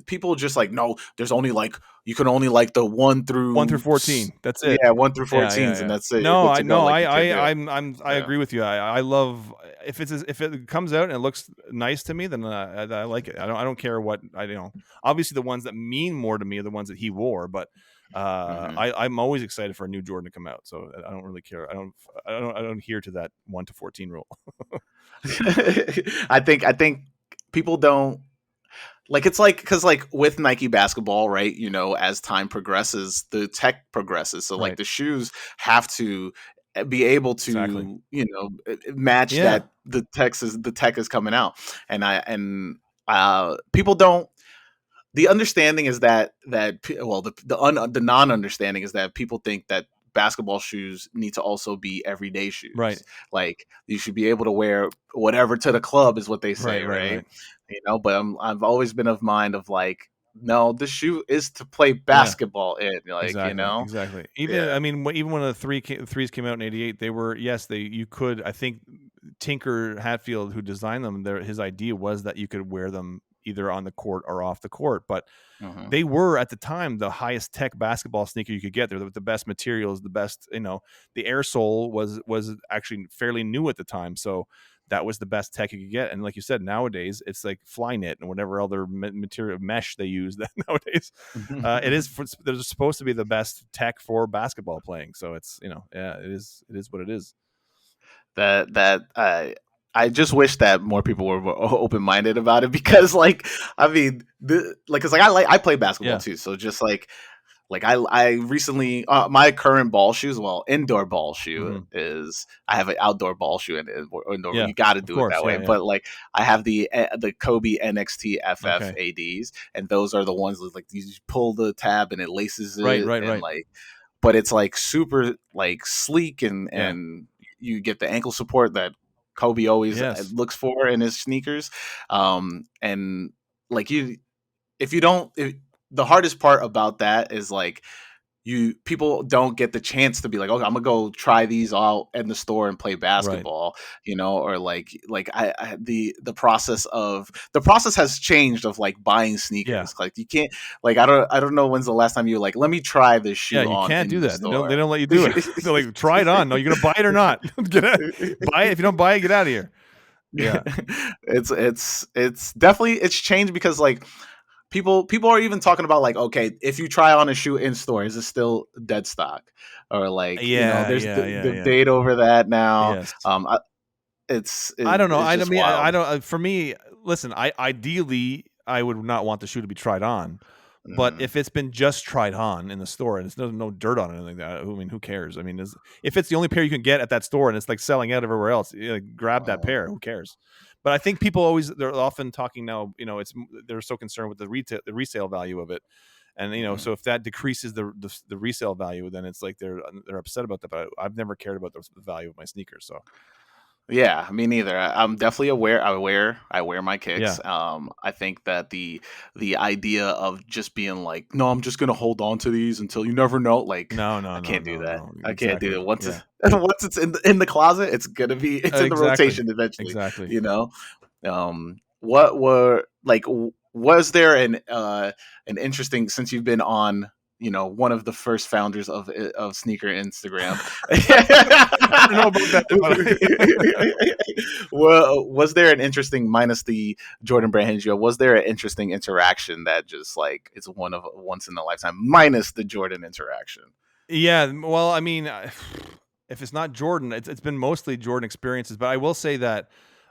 people just like, no, there's only like, you can only like the 1 through 14, that's it. yeah, 1 through Yeah, yeah, 14s, and yeah. that's it. You're No, good I to go. no, Like, you can't do it. I Yeah. agree with you. I love if it comes out and it looks nice to me, then I like it. I don't care what I Obviously, the ones that mean more to me are the ones that he wore, but Hmm. I'm always excited for a new Jordan to come out. So I don't really care. I don't adhere to that 1 to 14 rule. I think people don't. Like it's like because like with Nike basketball, right? You know, as time progresses, the tech progresses. So like Right. the shoes have to be able Exactly. to match Yeah. that the tech is coming out, people don't. The understanding is the non understanding is that people think that basketball shoes need to also be everyday Right. shoes. Like you should be able to wear whatever to the club is what they say, Right. Right. right? Right. But I've always been of mind of like, no, the shoe is to play Yeah. basketball in, like, Exactly, exactly. Even yeah. I mean, even when the threes came out in '88, they were you could. I think Tinker Hatfield, who designed them, his idea was that you could wear them either on the court or off the court. But Hmm. they were at the time the highest tech basketball sneaker you could get. They're the best materials, the best. The air sole was actually fairly new at the time, so that was the best tech you could get. And like you said, nowadays it's like Flyknit and whatever other material mesh they use that nowadays. They're supposed to be the best tech for basketball playing. So it's yeah, it is what it is. I just wish that more people were open minded about it because, like, I mean, because I play basketball Yeah. too, so just I recently my current ball shoes, well, indoor ball shoe Mm-hmm. is I have an outdoor ball shoe and indoor. Yeah, You got to of do it course. that way, Yeah, yeah. but like I have the Kobe NXT FF Okay. ADs, and those are the ones that like you pull the tab and it laces Right, it, right, and right. like, but it's like super like sleek Yeah. and you get the ankle support that Kobe always Yes. looks for in his sneakers, and like you if you don't if, the hardest part about that is like people don't get the chance to be like, okay, I'm gonna go try these out in the store and play Right. basketball, or like the process has changed of like buying Yeah. sneakers. Like you can't like I don't know when's the last time you were like, let me try this Yeah, shoe you on can't in do the that. They store. don't let you do it. They're like, try it on. No, you're gonna buy it or not. Buy it. If you don't buy it, get out of here. Yeah. It's definitely it's changed because like people are even talking about like, okay, if you try on a shoe in store, is it still dead stock, or like Yeah, there's yeah, yeah, yeah. debate over that now. Yes. I don't know. It's I just mean, I wild. don't. For me, listen. I ideally, I would not want the shoe to be tried on, but Mhm. if it's been just tried on in the store and it's no dirt on it or anything like that, I mean, who cares? I mean, if it's the only pair you can get at that store and it's like selling out everywhere else, grab that pair. Who cares? But I think people they're often talking now. They're so concerned with the resale value of it, and Mhm. so if that decreases the resale value, then it's like they're upset about that. But I've never cared about the value of my sneakers. So Yeah, me neither. I'm definitely aware. I wear my yeah. kicks. I think that the idea of just being like, no, I'm just gonna hold on to these until you never know. Like, No, no, I no, can't do no, that. no. I can't do Exactly. it. Once Yeah. once it's in the closet, it's in the Exactly. rotation eventually. Exactly. You know. What were like? Was there an interesting since you've been on one of the first founders of sneaker Instagram. I don't know about that, but Well, was there an interesting minus the Jordan Brand Hinge? Was there an interesting interaction that just like it's one of once in a lifetime minus the Jordan interaction? yeah. Well, I mean, if it's not Jordan, it's been mostly Jordan experiences. But I will say that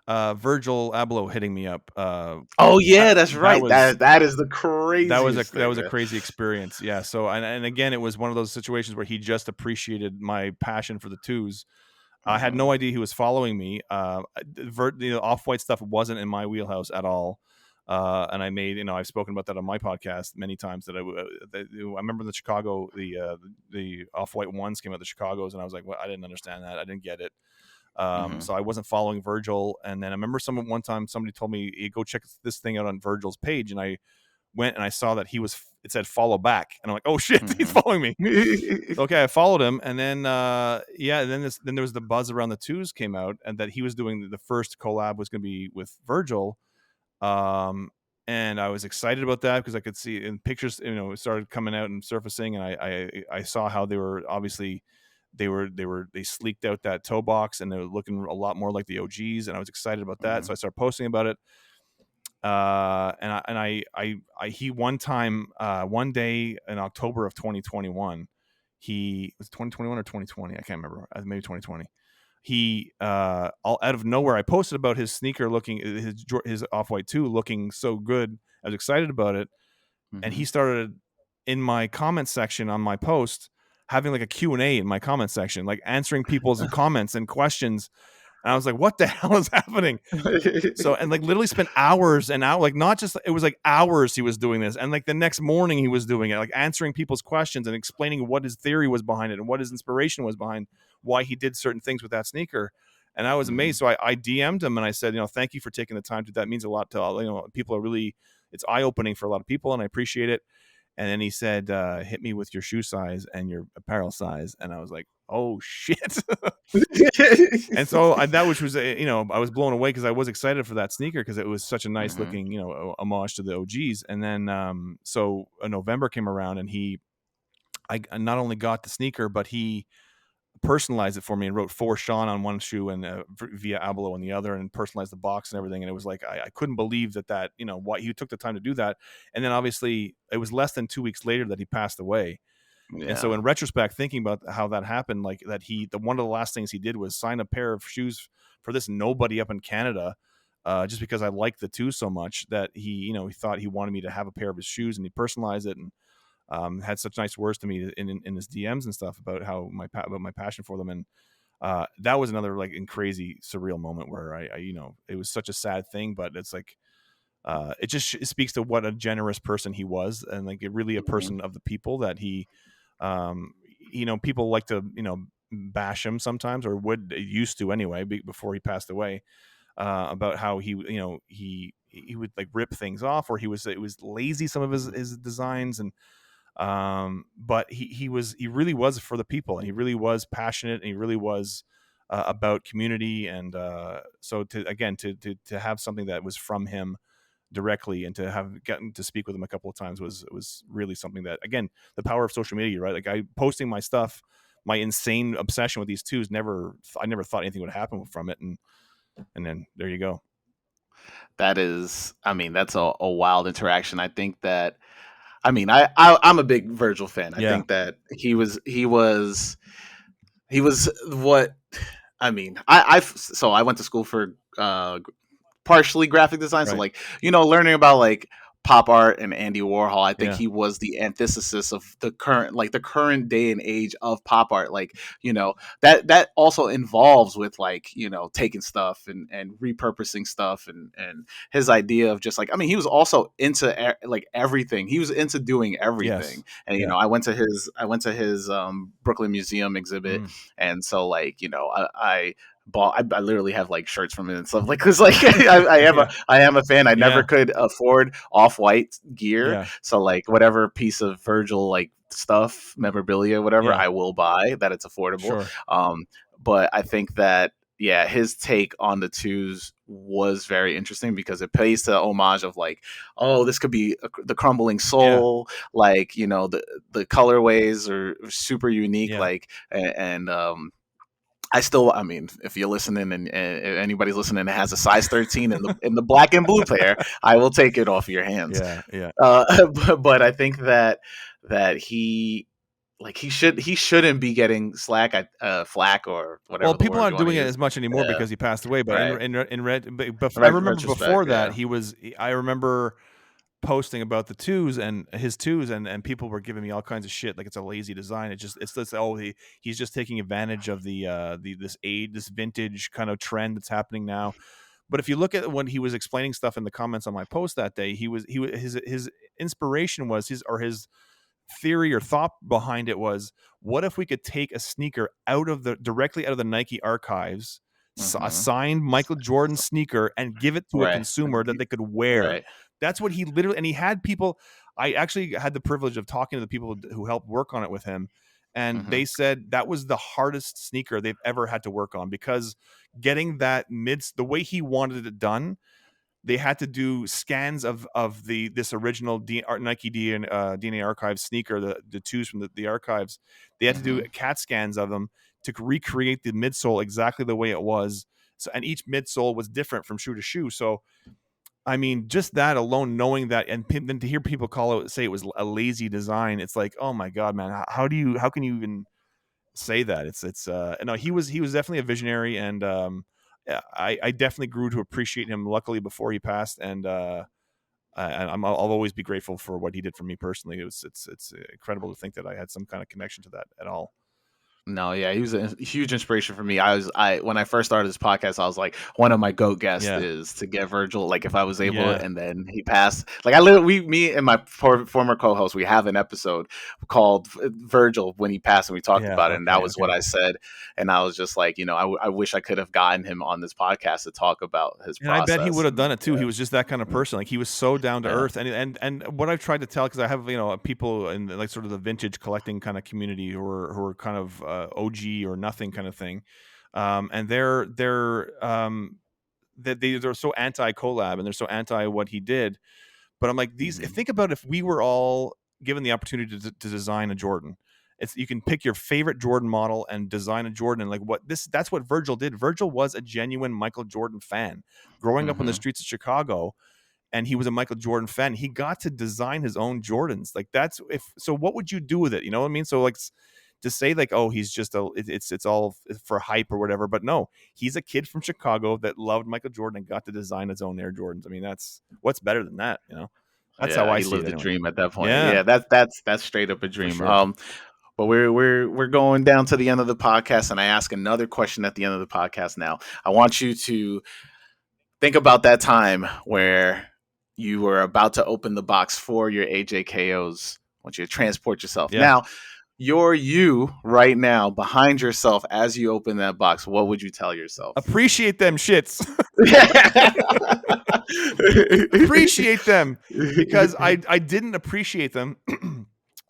Virgil Abloh hitting me up, Oh that, yeah, that's that right. was That is the craziest that thing, was a man. crazy experience. Yeah. So and again, it was one of those situations where he just appreciated my passion for the 2's. I had no Mhm, idea he was following me. The off-white stuff wasn't in my wheelhouse at all. And I made, I've spoken about that on my podcast many times. That I remember the off-white ones came out, the Chicago's, and I was like, well, I didn't understand that. I didn't get it. mhm, So I wasn't following Virgil. And then I remember one time somebody told me, hey, go check this thing out on Virgil's page, and I went and I saw that it said follow back, and I'm like, oh shit, he's mhm. following me. Okay, I followed him, and then then there was the buzz around the 2's came out, and that he was doing the first collab was going to be with Virgil, um, and I was excited about that because I could see in pictures, it started coming out and surfacing, and I saw how they were obviously they sleeked out that toe box and they were looking a lot more like the OGs, and I was excited about that, so I Mhm, started posting about it. He one day in October of 2021, he was 2021 or 2020, I can't remember, maybe 2020. He all out of nowhere, I posted about his sneaker looking his off-white 2 looking so good I was excited about it. And he Mhm. started in my comment section on my post having like a Q&A in my comment section, like answering people's comments and questions. And I was like, what the hell is happening? So, and like literally spent hours and out, like not just, it was like hours he was doing this. And like the next morning he was doing it, like answering people's questions and explaining what his theory was behind it and what his inspiration was behind why he did certain things with that sneaker. And I was amazed. Mhm. So I DM'd him and I said, thank you for taking the time to, that means a lot to, people are really, it's eye opening for a lot of people and I appreciate it. And then he said, hit me with your shoe size and your apparel size. And I was like, oh shit. And so that, which was, I was blown away because I was excited for that sneaker because it was such a nice Mhm. looking, homage to the OGs. And then, so November came around and I not only got the sneaker, but he personalized it for me and wrote for Sean on one shoe and via Abelo on the other, and personalized the box and everything. And it was like, I couldn't believe that, what he took the time to do that. And then obviously it was less than 2 weeks later that he passed away. And so Yeah. in retrospect, thinking about how that happened, like that one of the last things he did was sign a pair of shoes for this nobody up in Canada, just because I liked the 2's so much that he thought he wanted me to have a pair of his shoes, and he personalized it and had such nice words to me in his DMs and stuff about about my passion for them. And that was another like crazy surreal moment where it was such a sad thing, but it's like, it speaks to what a generous person he was, and like really a Mhm. person of the people that he, people like to, bash him sometimes, or would used to anyway, before he passed away, about how he would like rip things off, or it was lazy, some of Mhm. his designs. And but he really was for the people, and he really was passionate, and he really was about community. And so to have something that was from him directly, and to have gotten to speak with him a couple of times was really something that, again, the power of social media, right? Like, I posting my stuff, my insane obsession with these 2's, I never thought anything would happen from it. And then there you go. That is, I mean, that's a wild interaction. I think that, I mean, I'm a big Virgil fan. I Yeah. think that he was what, I mean, I went to school for partially graphic design. So Right. like, learning about like pop art and Andy Warhol, I think Yeah. he was the antithesis of the current day and age of pop art. Like, that also involves with like, taking stuff and repurposing stuff, and his idea of just like, I mean, he was also into like everything. He was into doing Yes. everything. And Yeah. I went to his Brooklyn Museum exhibit. Mm. And so like, I literally have like shirts from it and stuff, like, because like I am a fan. I never Yeah. could afford off-white gear, Yeah. so like whatever piece of Virgil like stuff, memorabilia, whatever, Yeah. I will buy that it's affordable. Sure. But I think that, yeah, his take on the 2's was very interesting because it pays to the homage of like, oh, this could be the crumbling Yeah. soul, like, the colorways are super unique, Yeah. like, and I mean, if you're listening and anybody's listening that has a size 13 in the black and blue pair, I will take it off your hands. Yeah. Yeah. But I think that he shouldn't be getting flack or Well, whatever the people word you aren't want to doing it use. as much anymore Yeah, because he passed away. But right. in red, but I remember Retrospect, before that yeah. I remember posting about the 2's and his 2's, and people were giving me all kinds of shit, like it's a lazy design. It's this, oh, he's just taking advantage of this vintage kind of trend that's happening now. But if you look at when he was explaining stuff in the comments on my post that day, his inspiration was his theory or thought behind it was, what if we could take a sneaker directly out of the Nike archives, a Hmm. signed Michael Jordan sneaker, and give it to a Right. consumer that they could wear. Right. That's what he literally, and he had people. I actually had the privilege of talking to the people who helped work on it with him, and Hmm. they said that was the hardest sneaker they've ever had to work on, because getting the way he wanted it done, they had to do scans of this original Nike DNA archive sneaker, the 2's from the archives. They had to do Hmm. CAT scans of them to recreate the midsole exactly the way it was. So, and each midsole was different from shoe to shoe. So, I mean, just that alone, knowing that, and then to hear people say it was a lazy design, it's like, oh my god, man, how can you even say that? It's no, he was definitely a visionary. And yeah, I definitely grew to appreciate him, luckily, before he passed. And I'll always be grateful for what he did for me personally. It's incredible to think that I had some kind of connection to that at all. No, yeah, he was a huge inspiration for me. I when I first started this podcast, I was like, one of my GOAT guests Yeah. is to get Virgil, like if I was able, Yeah. and then he passed. Like I literally, me and my former co-host, we have an episode called Virgil when he passed, and we talked Yeah. about it, and that was Okay. what I said, and I was just like, I wish I could have gotten him on this podcast to talk about his And I bet he process. would have done And it too. He was just that kind of person. Like he was so down to yeah, earth. And what I've tried to tell, because I have people in like sort of the vintage collecting kind of community who are kind of OG or nothing kind of thing, and they're so anti collab and they're so anti what he did. But I'm like, think about if we were all given the opportunity to design a Jordan. You can pick your favorite Jordan model and design a Jordan. And like that's what Virgil did. Virgil was a genuine Michael Jordan fan growing up on the streets of Chicago. And he was a Michael Jordan fan. He got to design his own Jordans. Like so what would you do with it? You know what I mean? So like to say like, oh, he's just it's all for hype or whatever. But no, he's a kid from Chicago that loved Michael Jordan and got to design his own Air Jordans. I mean, that's what's better than that, That's how I he see it lived a anyway. dream at that point. Yeah. Yeah, that's straight up a dream. Sure. But we're going down to the end of the podcast, and I ask another question at the end of the podcast. Now, I want you to think about that time where you were about to open the box for your AJKOs. I want you to transport yourself. Yeah. Now, you're you right now behind yourself as you open that box. What would you tell yourself? Appreciate them shits. Appreciate them, because I didn't appreciate them.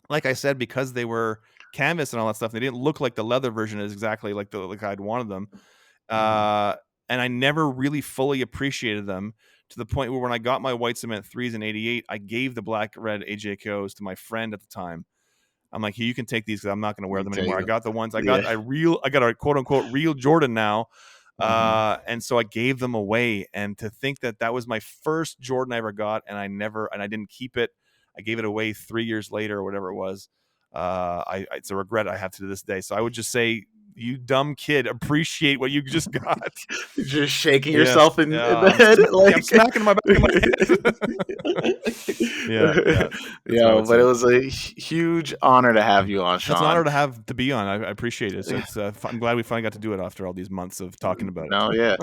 Like I said, because they were canvas and all that stuff. They didn't look like the leather version is exactly like I'd wanted them. And I never really fully appreciated them, to the point where when I got my white cement 3s in '88, I gave the black red AJKOs to my friend at the time. I'm like, here, you can take these because I'm not going to wear them anymore. I got the ones I got a quote unquote real Jordan now. And so I gave them away. And to think that was my first Jordan I ever got, and I didn't keep it. I gave it away 3 years later or whatever it was. It's a regret I have to this day. So I would just say, you dumb kid, appreciate what you just got. Just shaking yourself in the head. I'm smacking my back of my head. Yeah. But it was a huge honor to have you on, Sean. It's an honor to be on. I appreciate it. So I'm glad we finally got to do it after all these months of talking about it. No, yeah.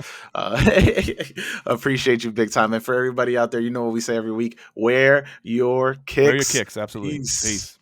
Appreciate you big time. And for everybody out there, you know what we say every week: wear your kicks. Wear your kicks, absolutely. Peace.